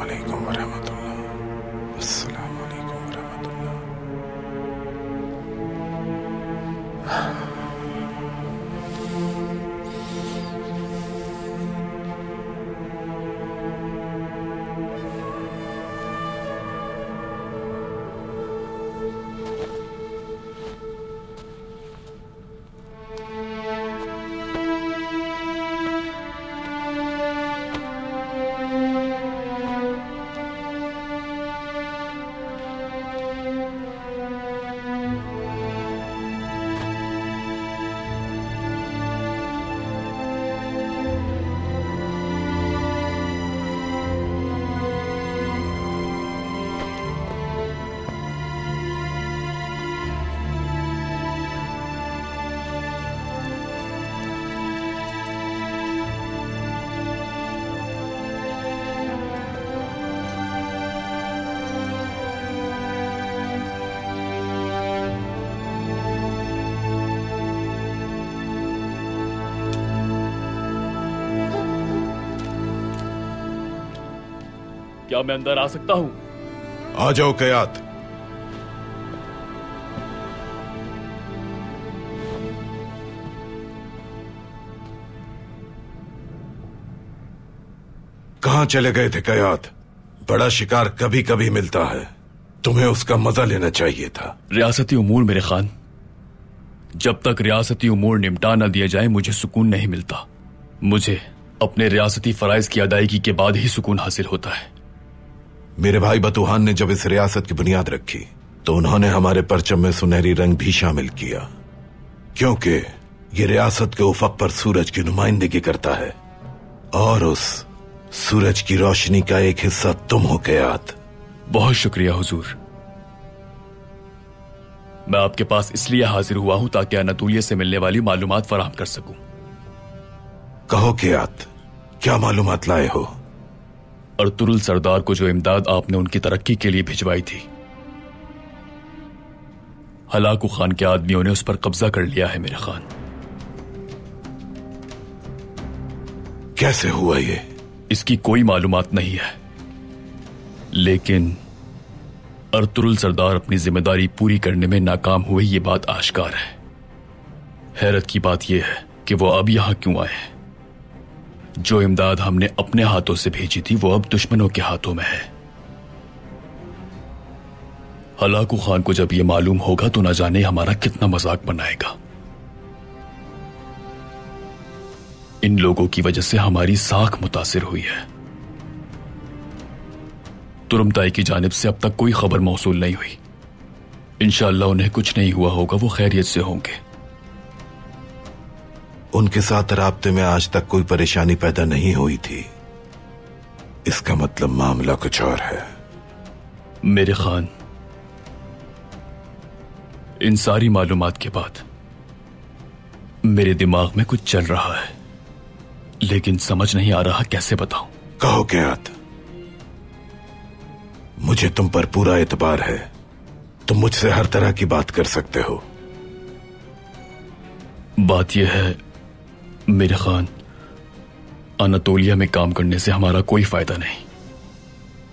अलैकुम वरहमतुल्लाह। अस्सलाम अलैकुम वरहमतुल्लाह। क्या मैं अंदर आ सकता हूं? आ जाओ कयात। कहां चले गए थे कयात? बड़ा शिकार कभी कभी मिलता है, तुम्हें उसका मजा लेना चाहिए था। रियासती उमूर मेरे खान, जब तक रियासती उमूर निपटा न दिया जाए मुझे सुकून नहीं मिलता। मुझे अपने रियासती फराइज की अदायगी के बाद ही सुकून हासिल होता है। मेरे भाई बतूहान ने जब इस रियासत की बुनियाद रखी तो उन्होंने हमारे परचम में सुनहरी रंग भी शामिल किया, क्योंकि ये रियासत के उफक पर सूरज की नुमाइंदगी करता है और उस सूरज की रोशनी का एक हिस्सा तुम हो कयात। बहुत शुक्रिया हुजूर। मैं आपके पास इसलिए हाजिर हुआ हूं ताकि अनातोलिया से मिलने वाली मालूमात फराहम कर सकूं। कहो कयात, क्या मालूमात लाए हो? अर्तुरुल सरदार को जो इमदाद आपने उनकी तरक्की के लिए भिजवाई थी, हलाकू खान के आदमियों ने उस पर कब्जा कर लिया है मेरे खान। कैसे हुआ ये? इसकी कोई मालूमात नहीं है, लेकिन अर्तुरुल सरदार अपनी जिम्मेदारी पूरी करने में नाकाम हुए ये बात आश्कार है। हैरत की बात यह है कि वो अब यहां क्यों आए हैं। जो इमदाद हमने अपने हाथों से भेजी थी वो अब दुश्मनों के हाथों में है। हलाकू खान को जब यह मालूम होगा तो न जाने हमारा कितना मजाक बनाएगा। इन लोगों की वजह से हमारी साख मुतासिर हुई है। तुरमताई की जानिब से अब तक कोई खबर मौसूल नहीं हुई। इंशाअल्लाह उन्हें कुछ नहीं हुआ होगा, वो खैरियत से होंगे। उनके साथ राब्ते में आज तक कोई परेशानी पैदा नहीं हुई थी, इसका मतलब मामला कुछ और है। मेरे खान, इन सारी मालूमात के बाद मेरे दिमाग में कुछ चल रहा है, लेकिन समझ नहीं आ रहा कैसे बताऊं। कहो कयात, मुझे तुम पर पूरा एतबार है, तुम मुझसे हर तरह की बात कर सकते हो। बात यह है मेरे खान, अनातोलिया में काम करने से हमारा कोई फायदा नहीं।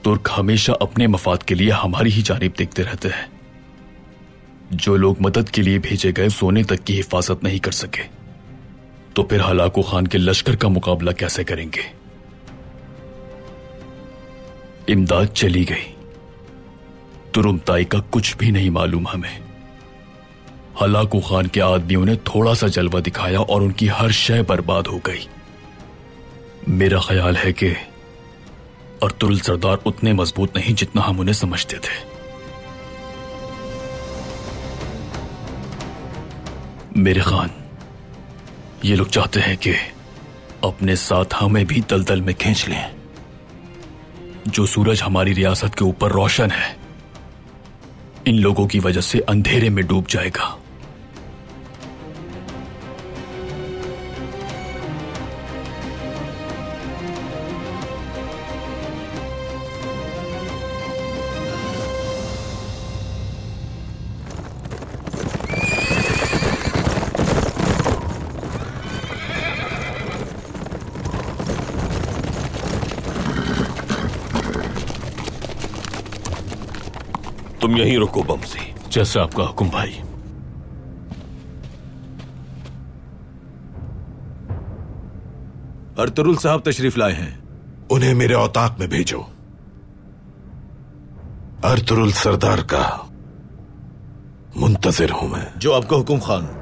तुर्क हमेशा अपने मफाद के लिए हमारी ही जानिब देखते रहते हैं। जो लोग मदद के लिए भेजे गए सोने तक की हिफाजत नहीं कर सके, तो फिर हलाकू खान के लश्कर का मुकाबला कैसे करेंगे? इमदाद चली गई, तुरुमताई का कुछ भी नहीं मालूम हमें। हलाकू खान के आदमियों ने थोड़ा सा जलवा दिखाया और उनकी हर शय बर्बाद हो गई। मेरा ख्याल है कि अर्तुरुल सरदार उतने मजबूत नहीं जितना हम उन्हें समझते थे। मेरे खान, ये लोग चाहते हैं कि अपने साथ हमें भी दलदल में खींच लें। जो सूरज हमारी रियासत के ऊपर रोशन है, इन लोगों की वजह से अंधेरे में डूब जाएगा। तुम यहीं रुको बमसी। जैसा आपका हुक्म भाई। अर्तुरुल साहब तशरीफ लाए हैं। उन्हें मेरे औताक में भेजो। अर्तुरुल सरदार का मुंतजिर हूं मैं। जो आपका हुक्म खान।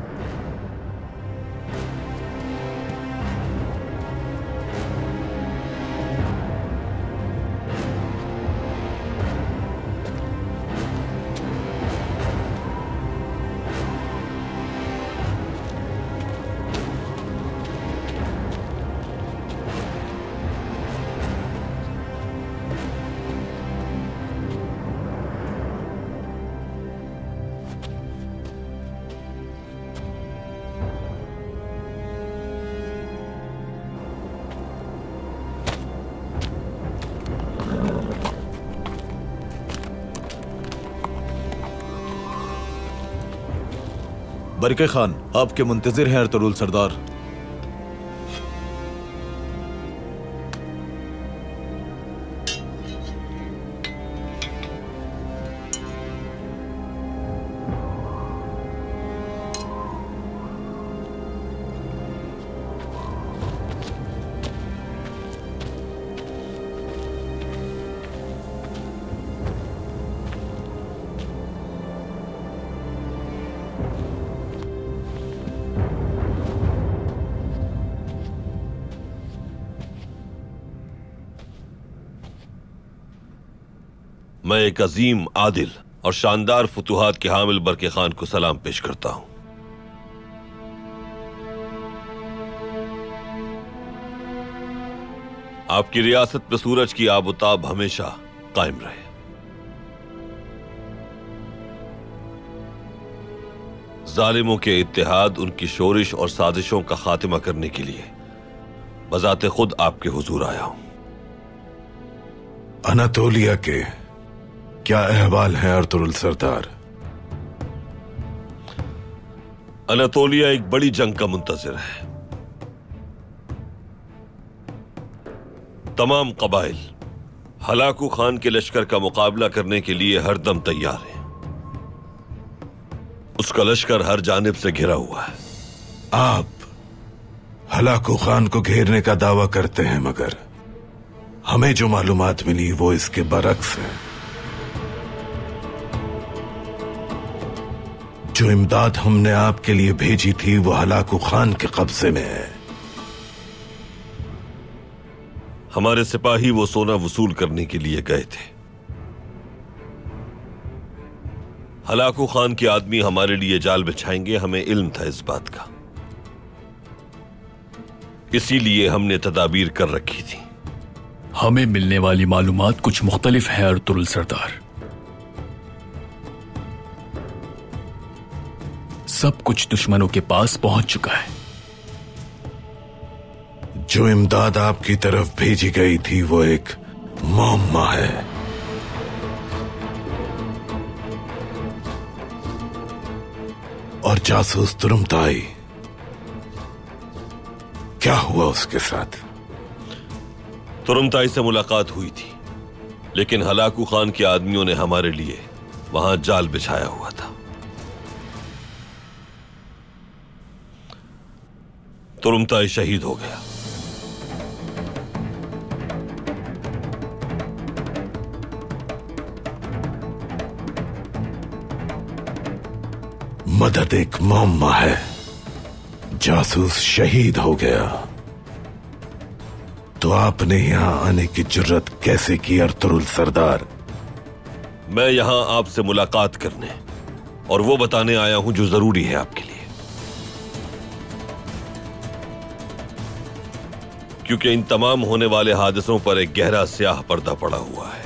बरके खान आपके मुंतजिर हैं अर्तुरुल सरदार। मैं एक अजीम, आदिल और शानदार फुतूहात के हामिल बरके खान को सलाम पेश करता हूं। आपकी रियासत पे सूरज की आबोताब हमेशा कायम रहे। जालिमों के इत्तेहाद, उनकी शोरिश और साजिशों का खात्मा करने के लिए बजाते खुद आपके हुजूर आया हूं। अनातोलिया के क्या अहवाल है अर्तुरुल सरदार? अनातोलिया एक बड़ी जंग का मुंतजिर है। तमाम कबाइल हलाकू खान के लश्कर का मुकाबला करने के लिए हरदम तैयार हैं। उसका लश्कर हर जानिब से घिरा हुआ है। आप हलाकू खान को घेरने का दावा करते हैं, मगर हमें जो मालूमात मिली वो इसके बरक्स है। जो इमदाद हमने आपके लिए भेजी थी वो हलाकू खान के कब्जे में है। हमारे सिपाही वो सोना वसूल करने के लिए गए थे। हलाकू खान के आदमी हमारे लिए जाल बिछाएंगे, हमें इल्म था इस बात का। इसीलिए हमने तदाबीर कर रखी थी। हमें मिलने वाली मालूमात कुछ मुख्तलिफ है अर्तुरुल सरदार। सब कुछ दुश्मनों के पास पहुंच चुका है। जो इमदाद आपकी तरफ भेजी गई थी वो एक मुअम्मा है। और जासूस तुरुमताई, क्या हुआ उसके साथ? तुरुमताई से मुलाकात हुई थी, लेकिन हलाकू खान के आदमियों ने हमारे लिए वहां जाल बिछाया हुआ था। तुरुमताई शहीद हो गया। मदद एक मुअम्मा है, जासूस शहीद हो गया, तो आपने यहां आने की जुर्रत कैसे की अर्तुरुल सरदार? मैं यहां आपसे मुलाकात करने और वो बताने आया हूं जो जरूरी है आपके लिए, क्योंकि इन तमाम होने वाले हादसों पर एक गहरा स्याह पर्दा पड़ा हुआ है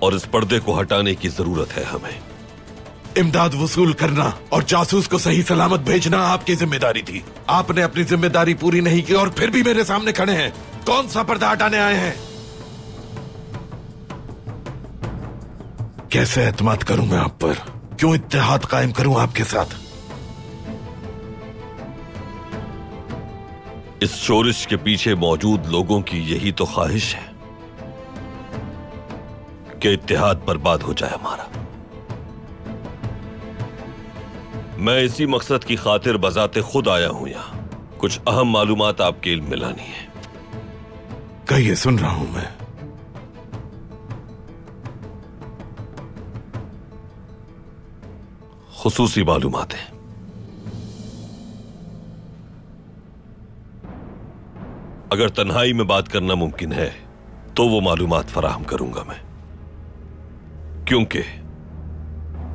और इस पर्दे को हटाने की जरूरत है हमें। इमदाद वसूल करना और जासूस को सही सलामत भेजना आपकी जिम्मेदारी थी। आपने अपनी जिम्मेदारी पूरी नहीं की और फिर भी मेरे सामने खड़े हैं। कौन सा पर्दा हटाने आए हैं? कैसे एतमाद करूं मैं आप पर? क्यों इत्तेहाद कायम करूं आपके साथ? इस शोरिश के पीछे मौजूद लोगों की यही तो ख्वाहिश है बल्कि इत्तेहाद बर्बाद हो जाए हमारा। मैं इसी मकसद की खातिर बजाते खुद आया हूं यहां। कुछ अहम मालूमात आपके इल्म में लानी है। कहिए, सुन रहा हूं मैं। खुसूसी मालूमात हैं। अगर तन्हाई में बात करना मुमकिन है तो वो मालूमात फराहम करूंगा मैं, क्योंकि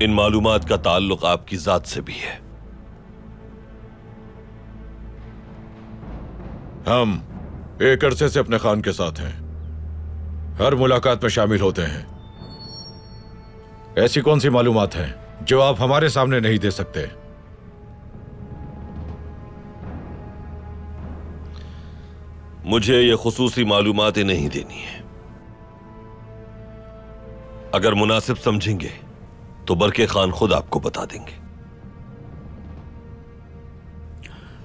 इन मालूमात का ताल्लुक आपकी जात से भी है। हम एक अरसे से अपने खान के साथ हैं, हर मुलाकात में शामिल होते हैं। ऐसी कौन सी मालूमात हैं जो आप हमारे सामने नहीं दे सकते? मुझे ये खुसूसी मालूमातें नहीं देनी है। अगर मुनासिब समझेंगे तो बरके खान खुद आपको बता देंगे।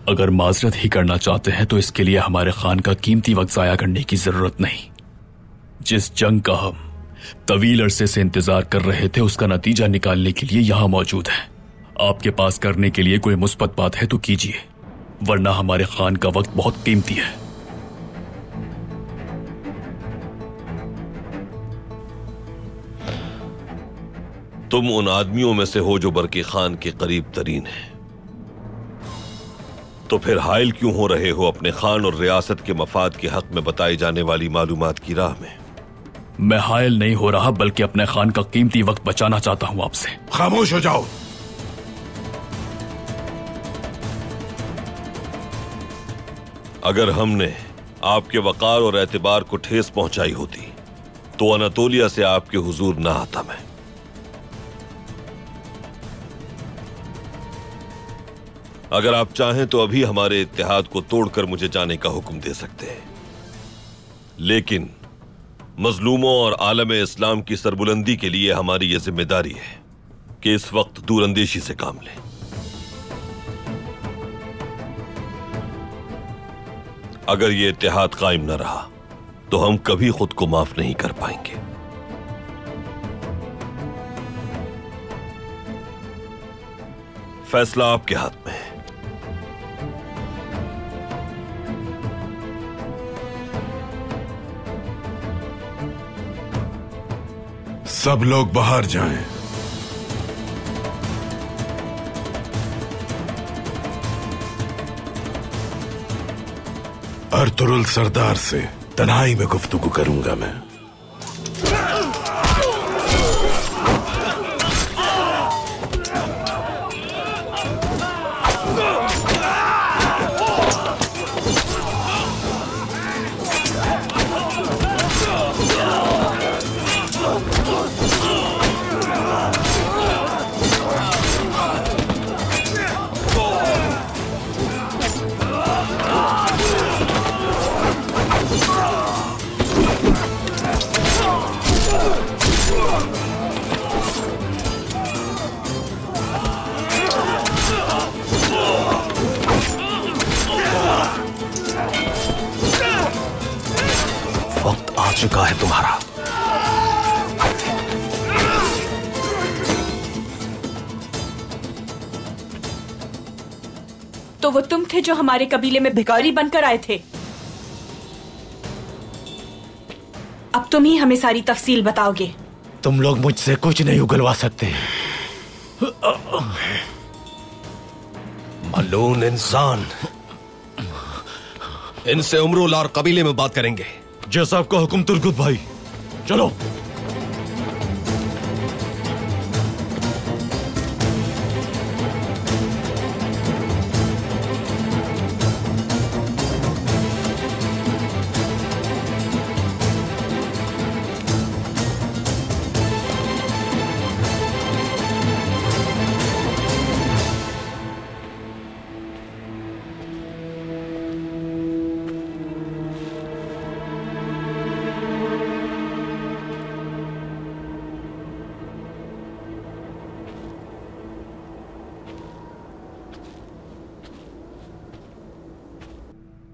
अगर माजरत ही करना चाहते हैं तो इसके लिए हमारे खान का कीमती वक्त जाया करने की जरूरत नहीं। जिस जंग का हम तवील अरसे से इंतजार कर रहे थे उसका नतीजा निकालने के लिए यहां मौजूद है। आपके पास करने के लिए कोई मुस्बत बात है तो कीजिए, वरना हमारे खान का वक्त बहुत कीमती है। तुम उन आदमियों में से हो जो बरके खान के करीब तरीन है, तो फिर हायल क्यों हो रहे हो अपने खान और रियासत के मफाद के हक में बताई जाने वाली मालूमात की राह में? मैं हायल नहीं हो रहा, बल्कि अपने खान का कीमती वक्त बचाना चाहता हूं आपसे। खामोश हो जाओ। अगर हमने आपके वकार और एतबार को ठेस पहुंचाई होती तो अनातोलिया से आपके हुजूर ना आता मैं। अगर आप चाहें तो अभी हमारे इत्तेहाद को तोड़कर मुझे जाने का हुक्म दे सकते हैं, लेकिन मजलूमों और आलम इस्लाम की सरबुलंदी के लिए हमारी यह जिम्मेदारी है कि इस वक्त दूरंदेशी से काम लें। अगर यह इत्तेहाद कायम न रहा तो हम कभी खुद को माफ नहीं कर पाएंगे। फैसला आपके हाथ में है। सब लोग बाहर जाएं। अर्तुरुल सरदार से तन्हाई में गुफ्तगू करूंगा मैं। चुका है तुम्हारा। तो वो तुम थे जो हमारे कबीले में भिखारी बनकर आए थे। अब तुम ही हमें सारी तफसील बताओगे। तुम लोग मुझसे कुछ नहीं उगलवा सकते। मलून इंसान, इनसे उम्र लार कबीले में बात करेंगे। जैसा आपका हुक्म तुर्गुत भाई, चलो।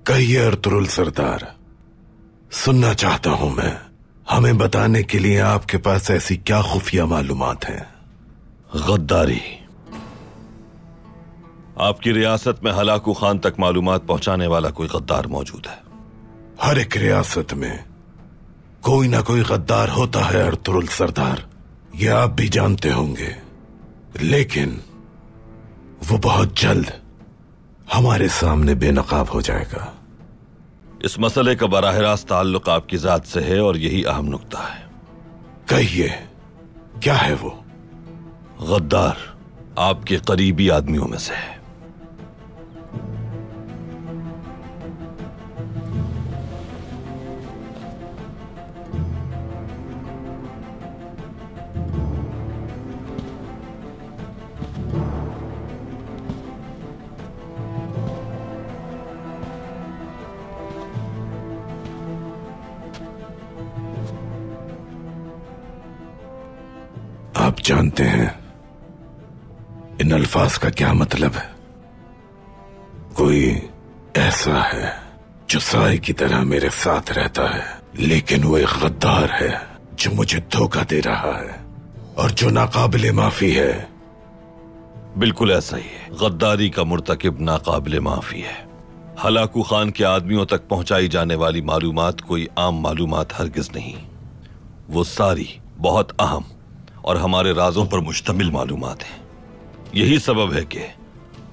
कहिए अर्तुरुल सरदार, सुनना चाहता हूं मैं। हमें बताने के लिए आपके पास ऐसी क्या खुफिया मालूमात हैं? गद्दारी। आपकी रियासत में हलाकू खान तक मालूमात पहुंचाने वाला कोई गद्दार मौजूद है? हर एक रियासत में कोई ना कोई गद्दार होता है अर्तुरुल सरदार, ये आप भी जानते होंगे। लेकिन वो बहुत जल्द हमारे सामने बेनकाब हो जाएगा। इस मसले का बराह रास्त ताल्लुक आपकी जात से है और यही अहम नुक्ता है। कहिए, क्या है वो? गद्दार आपके करीबी आदमियों में से है। आप जानते हैं इन अल्फाज का क्या मतलब है? कोई ऐसा है जो साए की तरह मेरे साथ रहता है, लेकिन वो एक गद्दार है जो मुझे धोखा दे रहा है और जो नाकाबिले माफी है। बिल्कुल ऐसा ही है। गद्दारी का मुर्तकिब नाकाबिले माफी है। हलाकू खान के आदमियों तक पहुंचाई जाने वाली मालूमात कोई आम मालूमात हरगिज नहीं, वो सारी बहुत अहम और हमारे राजों पर मुश्तमिल मालूमात हैं। यही सबब है कि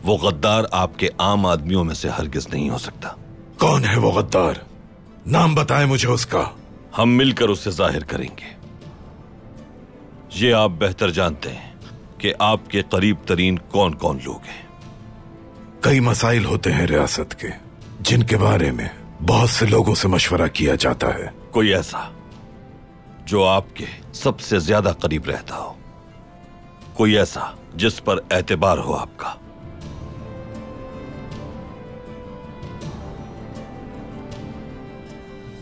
वो गद्दार आपके आम आदमियों में से हरगिज नहीं हो सकता। कौन है वो गद्दार? नाम बताएं मुझे उसका। हम मिलकर उसे जाहिर करेंगे। ये आप बेहतर जानते हैं कि आपके करीब तरीन कौन कौन लोग हैं। कई मसाइल होते हैं रियासत के जिनके बारे में बहुत से लोगों से मशवरा किया जाता है। कोई ऐसा जो आपके सबसे ज्यादा करीब रहता हो, कोई ऐसा जिस पर एतबार हो आपका।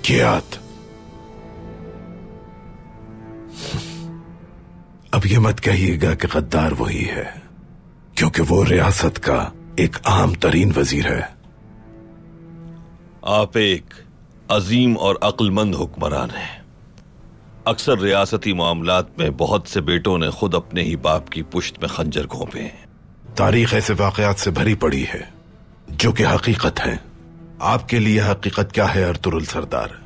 कियात। अब ये मत कहिएगा कि गद्दार वही है, क्योंकि वो रियासत का एक आम तरीन वजीर है। आप एक अजीम और अक्लमंद हुक्मरान हैं। अक्सर रियासती मामलात में बहुत से बेटों ने खुद अपने ही बाप की पुश्त में खंजर घोंपे हैं। तारीख ऐसे वाकयात से भरी पड़ी है जो कि हकीकत है। आपके लिए हकीकत क्या है अर्तुरुल सरदार?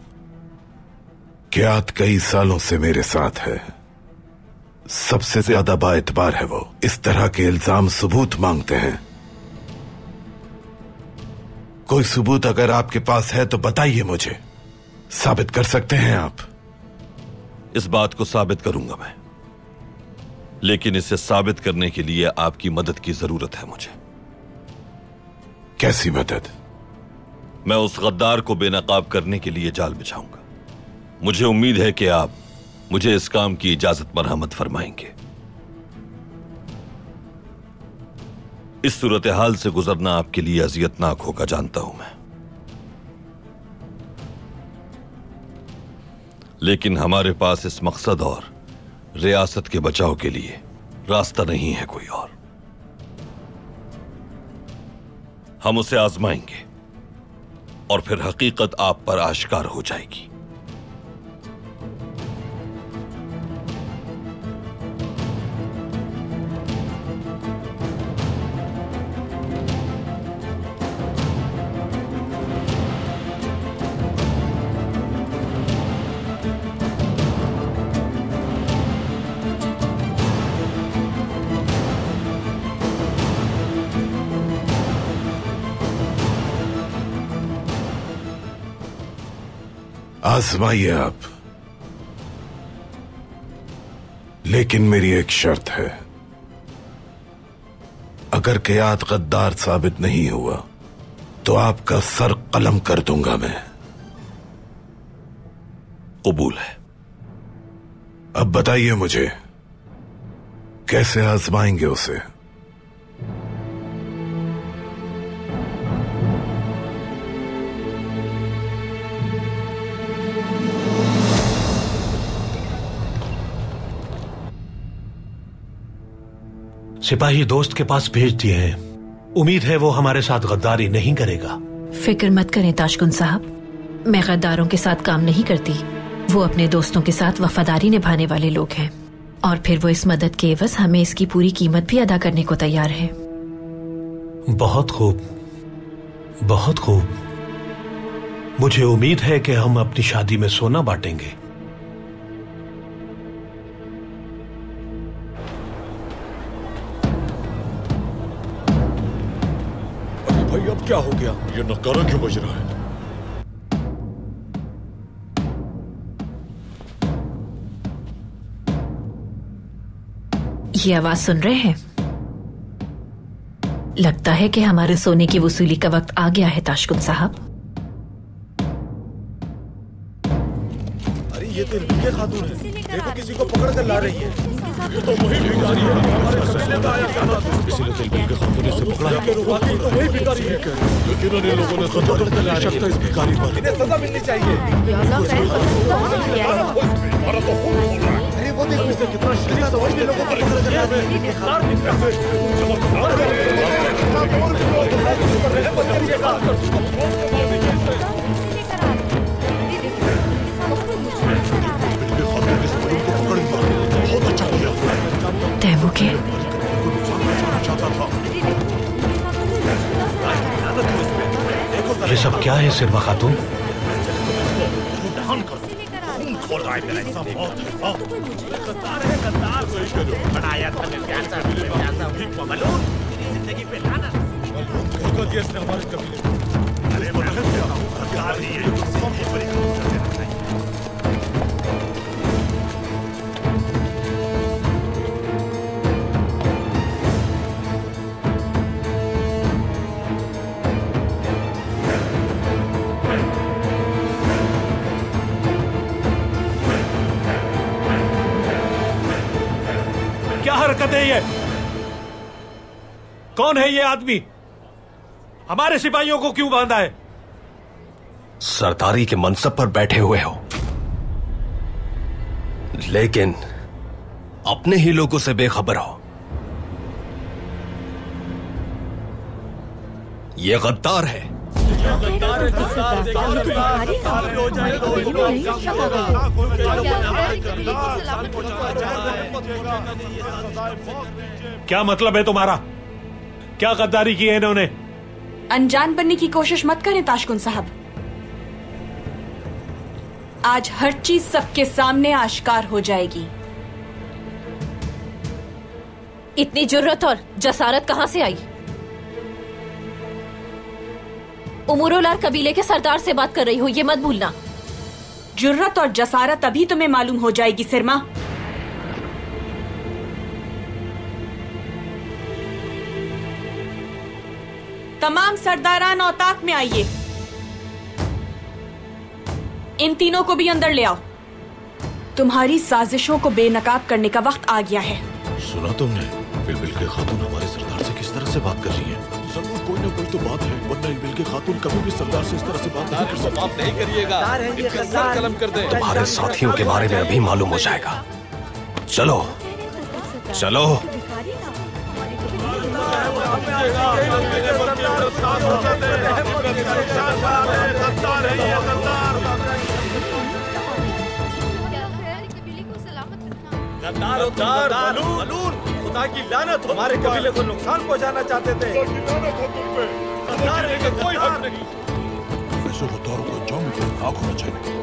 कियात कई सालों से मेरे साथ है। सबसे ज्यादा बाएतबार है वो। इस तरह के इल्जाम सबूत मांगते हैं। कोई सबूत अगर आपके पास है तो बताइए मुझे। साबित कर सकते हैं आप? इस बात को साबित करूंगा मैं, लेकिन इसे साबित करने के लिए आपकी मदद की जरूरत है मुझे। कैसी मदद? मैं उस गद्दार को बेनकाब करने के लिए जाल बिछाऊंगा। मुझे उम्मीद है कि आप मुझे इस काम की इजाजत मरहमत फरमाएंगे। इस सूरत हाल से गुजरना आपके लिए अजियतनाक होगा, जानता हूं मैं, लेकिन हमारे पास इस मकसद और रियासत के बचाव के लिए रास्ता नहीं है कोई और। हम उसे आजमाएंगे और फिर हकीकत आप पर आश्कार हो जाएगी। आजमाइए आप, लेकिन मेरी एक शर्त है। अगर कियात गद्दार साबित नहीं हुआ तो आपका सर कलम कर दूंगा मैं। कबूल है। अब बताइए मुझे, कैसे आजमाएंगे उसे? सिपाही दोस्त के पास भेज दिए हैं। उम्मीद है वो हमारे साथ गद्दारी नहीं करेगा। फिक्र मत करें ताशकुन साहब, मैं गद्दारों के साथ काम नहीं करती। वो अपने दोस्तों के साथ वफादारी निभाने वाले लोग हैं और फिर वो इस मदद के एवज हमें इसकी पूरी कीमत भी अदा करने को तैयार है। बहुत खूब, बहुत खूब। मुझे उम्मीद है कि हम अपनी शादी में सोना बांटेंगे। भाई अब क्या हो गया? ये नकारा क्यों बज रहा है? ये आवाज सुन रहे हैं? लगता है कि हमारे सोने की वसूली का वक्त आ गया है ताशकुन साहब। अरे ये तो इल्बिल्गे खातून है, देखो किसी को पकड़ कर ला रही है। ये तो वही भिखारी है, हमारे कबीले में आया था। किसी ने तो इल्बिल्गे खातून से पकड़ा है। तो वही भिखारी है, लेकिन इन लोगों ने खतरा कर ला रही है इस भिखारी पर। इन्हें सजा मिलनी चाहिए। अरे वो देखो इसे कितना शरीफ है, वही लोगों को पकड़ कर ला रही तैमूर, ये सब क्या है सिरमा खातून? क्या हरकत है ये? कौन है ये आदमी? हमारे सिपाहियों को क्यों बांधा है? सरदारी के मनसब पर बैठे हुए हो, लेकिन अपने ही लोगों से बेखबर हो। ये गद्दार है। क्या मतलब है तुम्हारा? क्या गद्दारी की है इन्होंने? अनजान बनने की कोशिश मत करें ताशकुन साहब। आज हर चीज सबके सामने आश्कार हो जाएगी। इतनी जुर्रत और जसारत कहां से आई? उमरोलार कबीले के सरदार से बात कर रही हो, ये मत भूलना। जुर्रत और जसारत अभी तुम्हें मालूम हो जाएगी सिरमा। तमाम सरदारान औताक में आइए। इन तीनों को भी अंदर ले आओ। तुम्हारी साजिशों को बेनकाब करने का वक्त आ गया है। सुना तुमने? इल्बिल्गे खातून हमारे सरदार से किस तरह से बात कर रही है? जरूर कोई ना कोई तो बात है, वरना इल्बिल्गे खातून कभी भी सरदार से इस तरह से बात नहीं कर सकती। माफ नहीं करिएगा, कलम कर दे। तुम्हारे साथियों के बारे में अभी मालूम हो जाएगा। चलो चलो। मालून, खुदा की लानत हो, हमारे कबीले को नुकसान पहुंचाना चाहते थे। कोई हक नहीं। ऐसे गद्दारों को अंजाम खतरनाक होना चाहिए।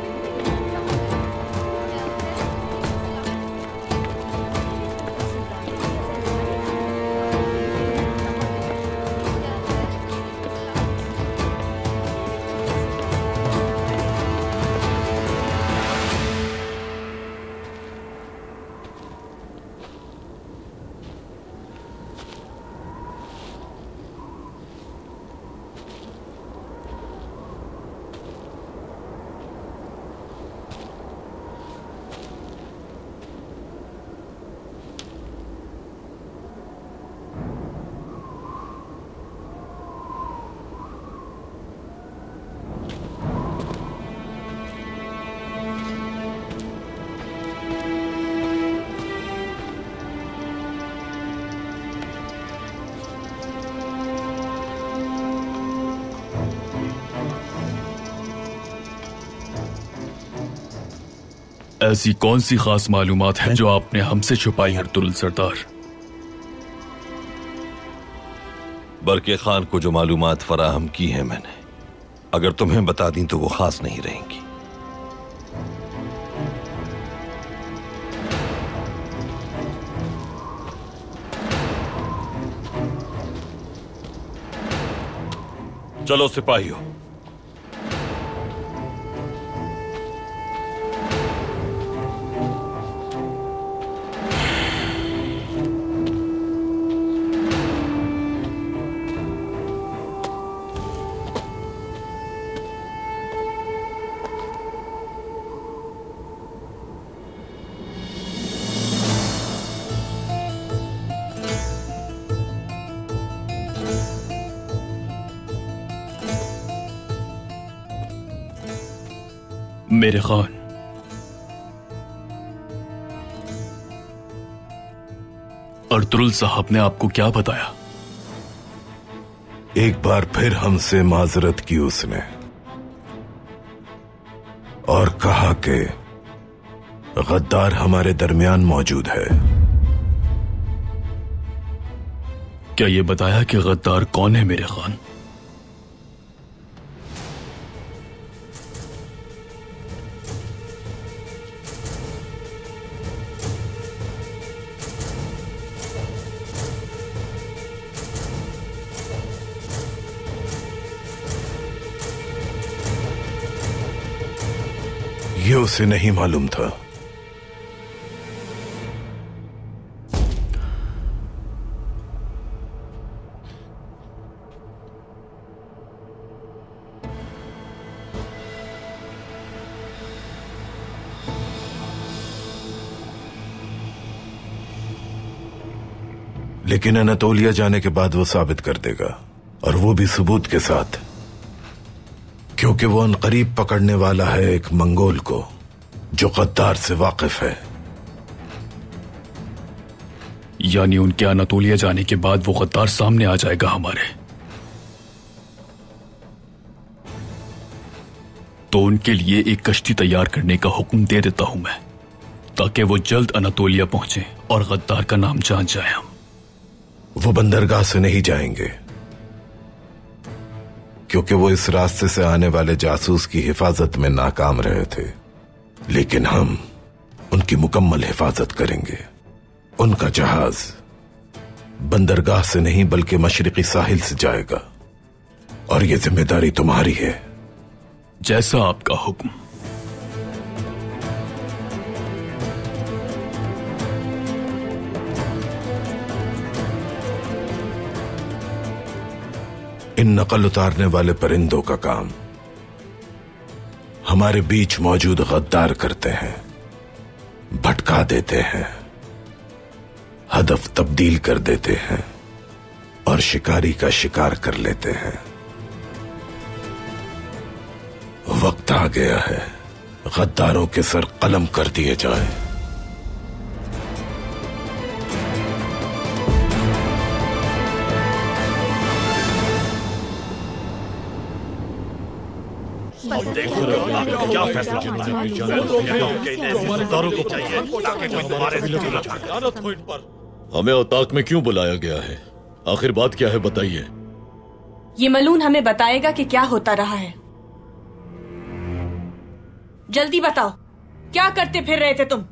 ऐसी कौन सी खास मालूमात है जो आपने हमसे छुपाई अर्तुरुल सरदार? बरके खान को जो मालूमात फराहम की है मैंने, अगर तुम्हें बता दी तो वो खास नहीं रहेंगी। चलो सिपाहियों, मेरे खान, अर्तुरुल साहब ने आपको क्या बताया? एक बार फिर हमसे माजरत की उसने और कहा कि गद्दार हमारे दरमियान मौजूद है। क्या ये बताया कि गद्दार कौन है मेरे खान? ये उसे नहीं मालूम था। लेकिन अनातोलिया जाने के बाद वो साबित कर देगा, और वो भी सबूत के साथ, क्योंकि वो अनकरीब पकड़ने वाला है एक मंगोल को जो गद्दार से वाकिफ है। यानी उनके अनातोलिया जाने के बाद वो गद्दार सामने आ जाएगा हमारे। तो उनके लिए एक कश्ती तैयार करने का हुक्म दे देता हूं मैं, ताकि वो जल्द अनातोलिया पहुंचे और गद्दार का नाम जान जाए हम। वो बंदरगाह से नहीं जाएंगे, क्योंकि वो इस रास्ते से आने वाले जासूस की हिफाजत में नाकाम रहे थे। लेकिन हम उनकी मुकम्मल हिफाजत करेंगे। उनका जहाज बंदरगाह से नहीं बल्कि मशरिकी साहिल से जाएगा, और ये जिम्मेदारी तुम्हारी है। जैसा आपका हुक्म। इन नकल उतारने वाले परिंदों का काम हमारे बीच मौजूद गद्दार करते हैं, भटका देते हैं, हदफ तब्दील कर देते हैं और शिकारी का शिकार कर लेते हैं। वक्त आ गया है गद्दारों के सर कलम कर दिए जाएं। क्या फैसला हमें औताक में क्यों बुलाया गया है? आखिर बात क्या है, बताइए। ये मलून हमें बताएगा कि क्या होता रहा है। जल्दी बताओ, क्या करते फिर रहे थे तुम?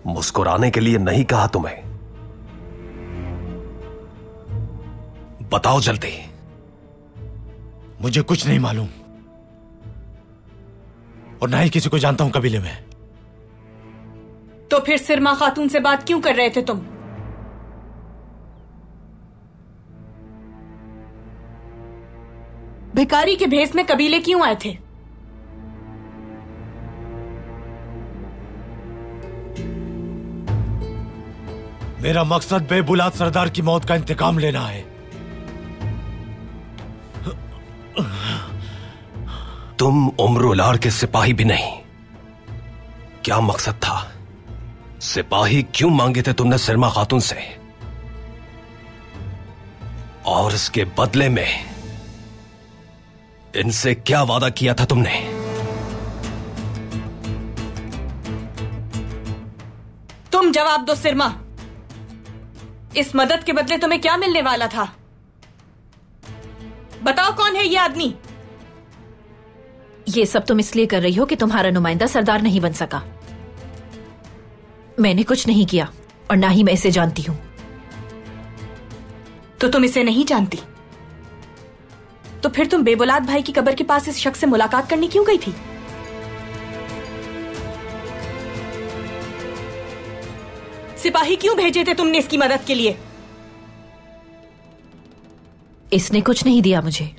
मुस्कुराने के लिए नहीं कहा तुम्हें। बताओ जल्दी। मुझे कुछ नहीं मालूम, और ना ही किसी को जानता हूं कबीले में। तो फिर सिरमा खातून से बात क्यों कर रहे थे तुम? भिखारी के भेष में कबीले क्यों आए थे? मेरा मकसद बेबुलाद सरदार की मौत का इंतकाम लेना है। तुम उम्र-उलार के सिपाही भी नहीं। क्या मकसद था? सिपाही क्यों मांगे थे तुमने सिरमा खातून से? और इसके बदले में इनसे क्या वादा किया था तुमने? तुम जवाब दो सिरमा। इस मदद के बदले तुम्हें क्या मिलने वाला था? बताओ कौन है ये आदमी? ये सब तुम इसलिए कर रही हो कि तुम्हारा नुमाइंदा सरदार नहीं बन सका। मैंने कुछ नहीं किया और ना ही मैं इसे जानती हूं। तो तुम इसे नहीं जानती? तो फिर तुम बेबुलाद भाई की कब्र के पास इस शख्स से मुलाकात करने क्यों गई थी? सिपाही क्यों भेजे थे तुमने इसकी मदद के लिए? इसने कुछ नहीं दिया मुझे।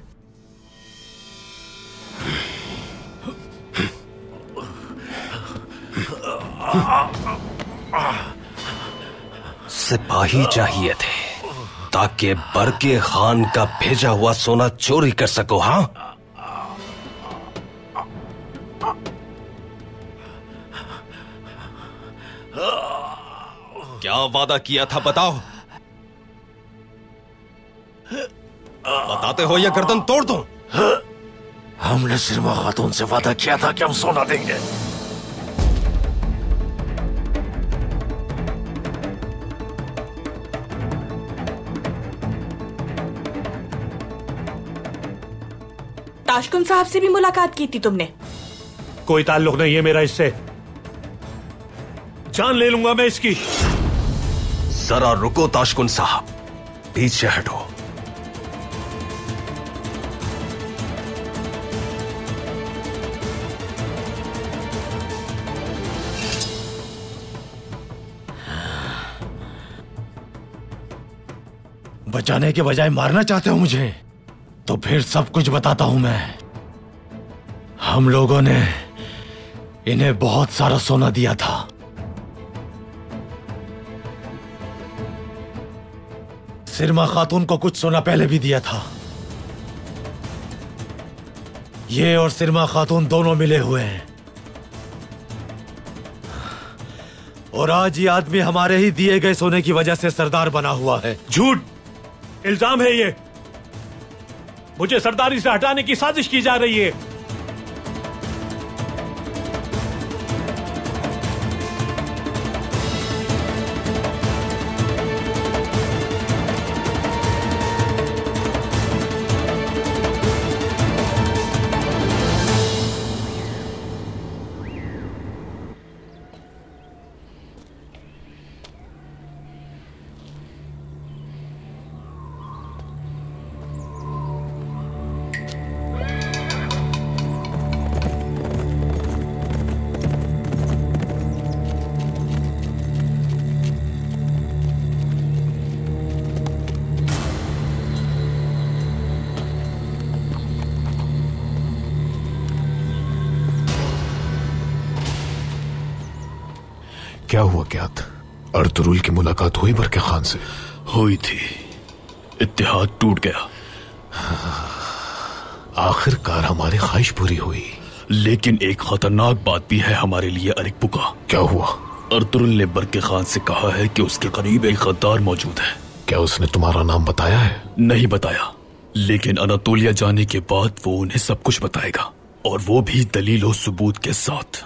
सिपाही चाहिए थे ताकि बरके खान का भेजा हुआ सोना चोरी कर सको। हाँ, क्या वादा किया था बताओ? बताते हो या गर्दन तोड़ दूं? हमने सिरमा खातून से वादा किया था कि हम सोना देंगे। ताशकुन साहब से भी मुलाकात की थी तुमने? कोई ताल्लुक नहीं है मेरा इससे। जान ले लूंगा मैं इसकी। जरा रुको ताशकुन साहब, पीछे हटो। बचाने के बजाय मारना चाहते हो मुझे? तो फिर सब कुछ बताता हूं मैं। हम लोगों ने इन्हें बहुत सारा सोना दिया था। सिरमा खातून को कुछ सोना पहले भी दिया था। ये और सिरमा खातून दोनों मिले हुए हैं और आज ये आदमी हमारे ही दिए गए सोने की वजह से सरदार बना हुआ है। झूठ इल्जाम है ये। मुझे सरदारी से हटाने की साजिश की जा रही है। क्या हुआ क्यात? अर्तुरुल की मुलाकात हुई बरके खान से? हुई थी, इत्तेहाद टूट गया। आखिरकार हमारी ख्वाहिश पूरी हुई। लेकिन एक खतरनाक बात भी है हमारे लिए अरिकपुका। क्या हुआ? अर्तुरुल ने बरके खान से कहा है कि उसके करीब एक गद्दार मौजूद है। क्या उसने तुम्हारा नाम बताया है? नहीं बताया, लेकिन अनातोलिया जाने के बाद वो उन्हें सब कुछ बताएगा, और वो भी दलील और सबूत के साथ।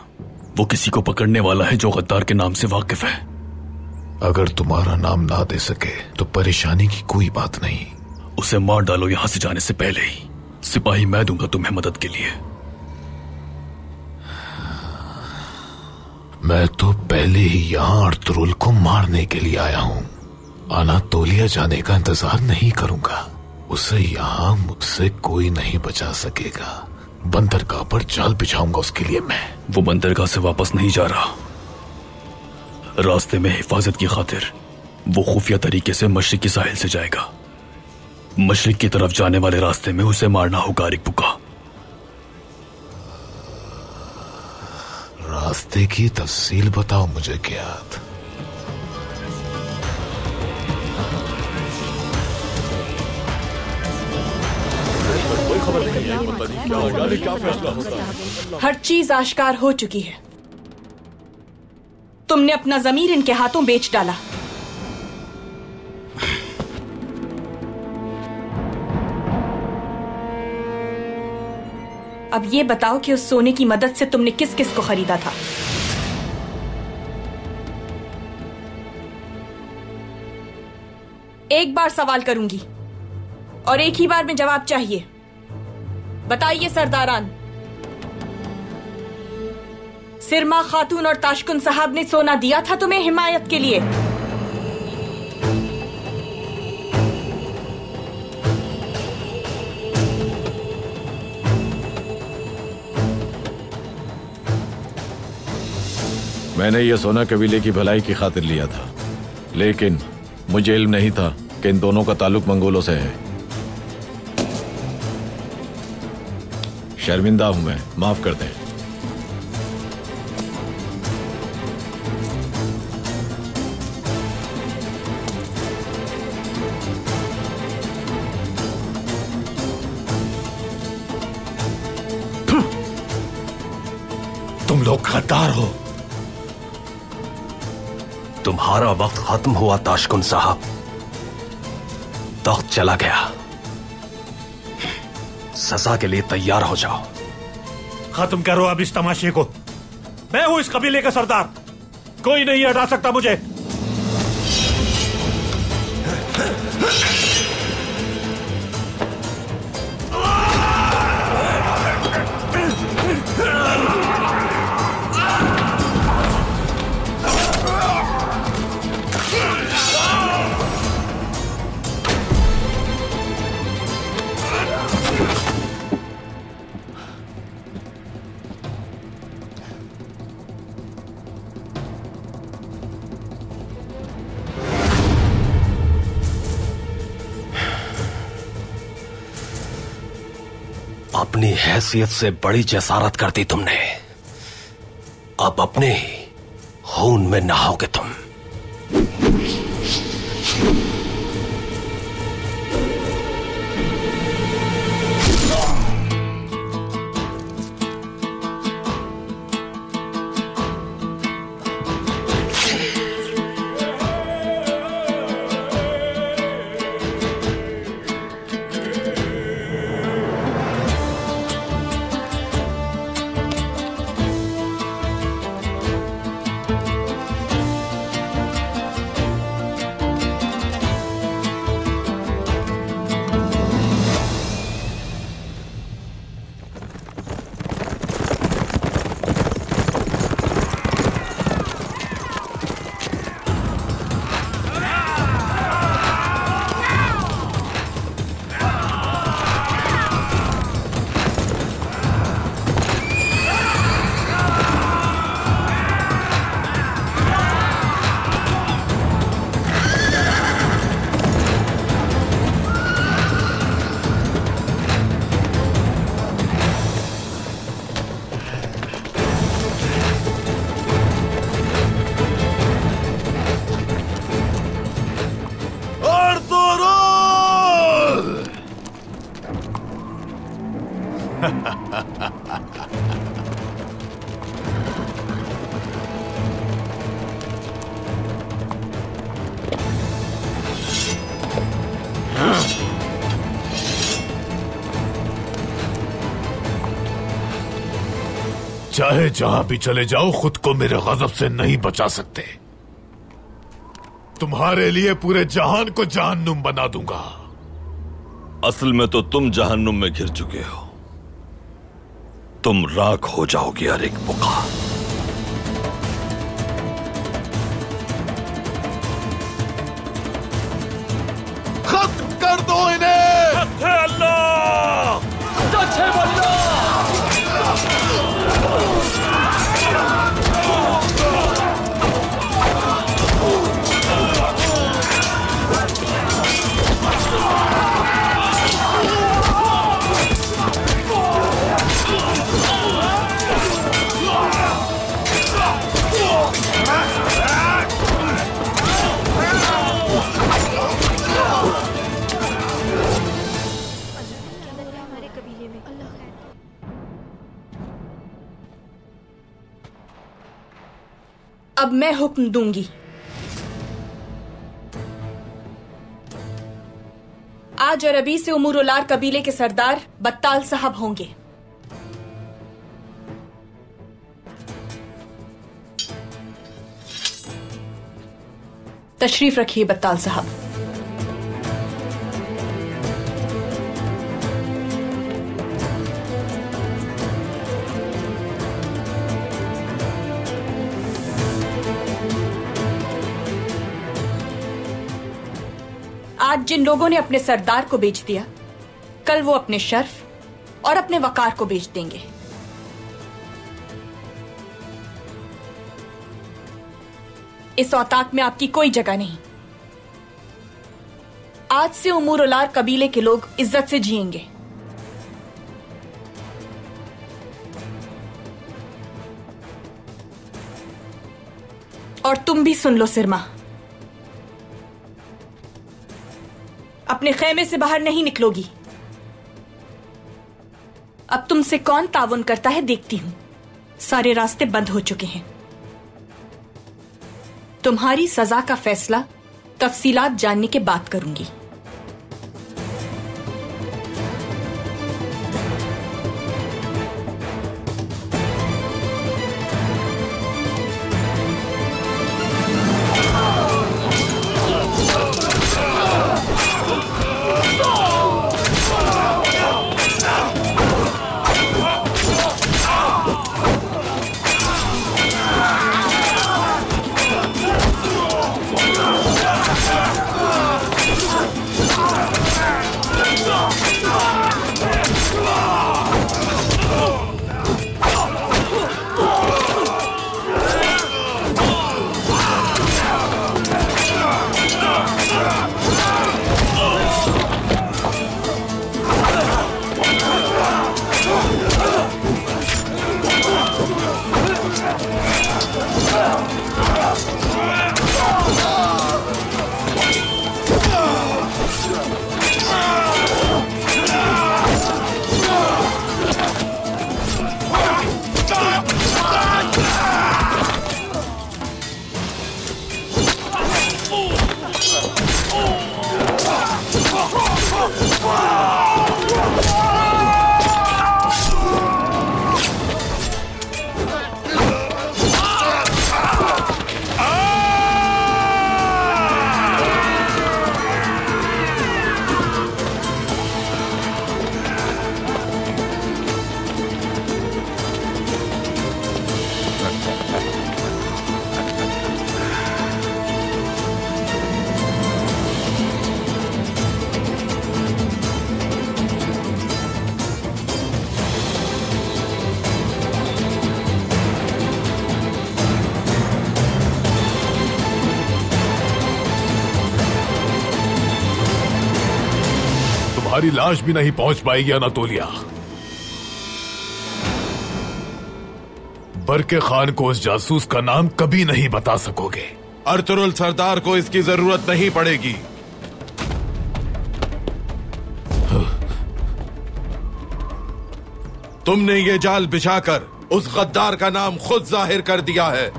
वो किसी को पकड़ने वाला है जो गद्दार के नाम से वाकिफ है। अगर तुम्हारा नाम ना दे सके तो परेशानी की कोई बात नहीं। उसे मार डालो यहां से जाने से पहले ही। सिपाही मैं दूंगा तुम्हें मदद के लिए। मैं तो पहले ही यहाँ अर्तुरुल को मारने के लिए आया हूँ। अनातोलिया जाने का इंतजार नहीं करूंगा। उसे यहाँ मुझसे कोई नहीं बचा सकेगा। बंदरगाह पर जाल बिछाऊंगा उसके लिए मैं। वो बंदरगाह से वापस नहीं जा रहा। रास्ते में हिफाजत की खातिर वो खुफिया तरीके से मशरिक की साहिल से जाएगा। मशरिक की तरफ जाने वाले रास्ते में उसे मारना होगा अरिकपुका। रास्ते की तफसील बताओ मुझे क्यात। हर चीज आश्कार हो चुकी है। तुमने अपना जमीर इनके हाथों बेच डाला। अब ये बताओ कि उस सोने की मदद से तुमने किस किस को खरीदा था? एक बार सवाल करूंगी और एक ही बार में जवाब चाहिए। बताइए सरदारान, सिरमा खातून और ताशकुन साहब ने सोना दिया था तुम्हें हिमायत के लिए? मैंने यह सोना कबीले की भलाई की खातिर लिया था, लेकिन मुझे इल्म नहीं था कि इन दोनों का ताल्लुक मंगोलों से है। शर्मिंदा हूं मैं, माफ कर दें। तुम लोग गद्दार हो। तुम्हारा वक्त खत्म हुआ ताशकुन साहब, वक्त चला गया। सजा के लिए तैयार हो जाओ। खत्म करो अब इस तमाशे को। मैं हूं इस कबीले का सरदार, कोई नहीं हटा सकता मुझे। अपनी हैसियत से बड़ी जसारत कर दी तुमने। अब अपने ही खून में नहाओगे तुम। चाहे जहां भी चले जाओ, खुद को मेरे गजब से नहीं बचा सकते। तुम्हारे लिए पूरे जहान को जहन्नुम बना दूंगा। असल में तो तुम जहन्नुम में घिर चुके हो। तुम राख हो जाओगे अरेक बुका। खत्म कर दो इन्हें। अल्लाह सच है बल्ला। अब मैं हुक्म दूंगी। आज अरबी से उमूर-उलार कबीले के सरदार बत्ताल साहब होंगे। तशरीफ रखिए बत्ताल साहब। आज जिन लोगों ने अपने सरदार को बेच दिया, कल वो अपने शर्फ और अपने वकार को बेच देंगे। इस औताक में आपकी कोई जगह नहीं। आज से उमूर उलार कबीले के लोग इज्जत से जिएंगे। और तुम भी सुन लो सिरमा, अपने खेमे से बाहर नहीं निकलोगी। अब तुमसे कौन ताउन करता है देखती हूं। सारे रास्ते बंद हो चुके हैं। तुम्हारी सजा का फैसला तफसीलात जानने के बाद करूंगी। तुम्हारी लाश भी नहीं पहुंच पाएगी अनातोलिया। बरके खान को उस जासूस का नाम कभी नहीं बता सकोगे। अर्तुरुल सरदार को इसकी जरूरत नहीं पड़ेगी। तुमने ये जाल बिछाकर उस गद्दार का नाम खुद जाहिर कर दिया है।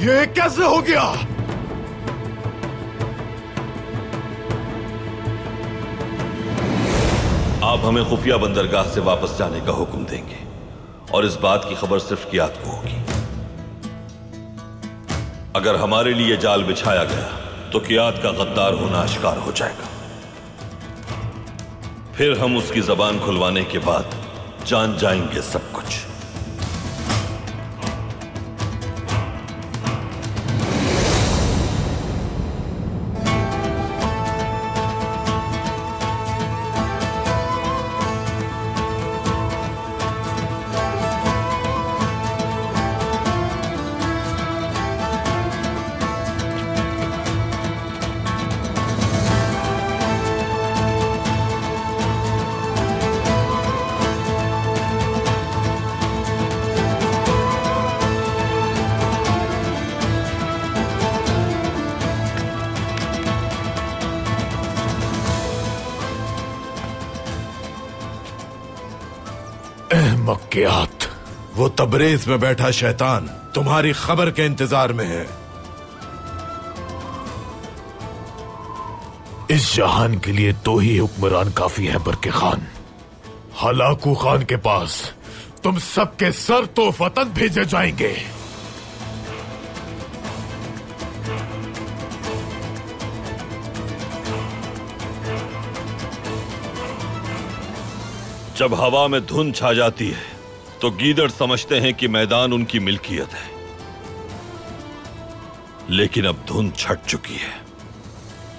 ये कैसे हो गया? आप हमें खुफिया बंदरगाह से वापस जाने का हुक्म देंगे और इस बात की खबर सिर्फ कियात को होगी। अगर हमारे लिए जाल बिछाया गया तो कियात का गद्दार होना आश्कार हो जाएगा। फिर हम उसकी जबान खुलवाने के बाद जान जाएंगे सब कुछ। मक्कियात। वो तबरेज में बैठा शैतान तुम्हारी खबर के इंतजार में है। इस जहान के लिए 2 ही हुक्मरान काफी है बरके खान। हलाकू खान के पास तुम सबके सर तो वतन भेजे जाएंगे। जब हवा में धुंध छा जाती है तो गीदड़ समझते हैं कि मैदान उनकी मिल्कियत है, लेकिन अब धुंध छट चुकी है,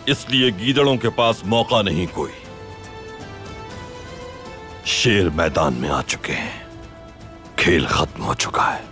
इसलिए गीदड़ों के पास मौका नहीं कोई। शेर मैदान में आ चुके हैं, खेल खत्म हो चुका है।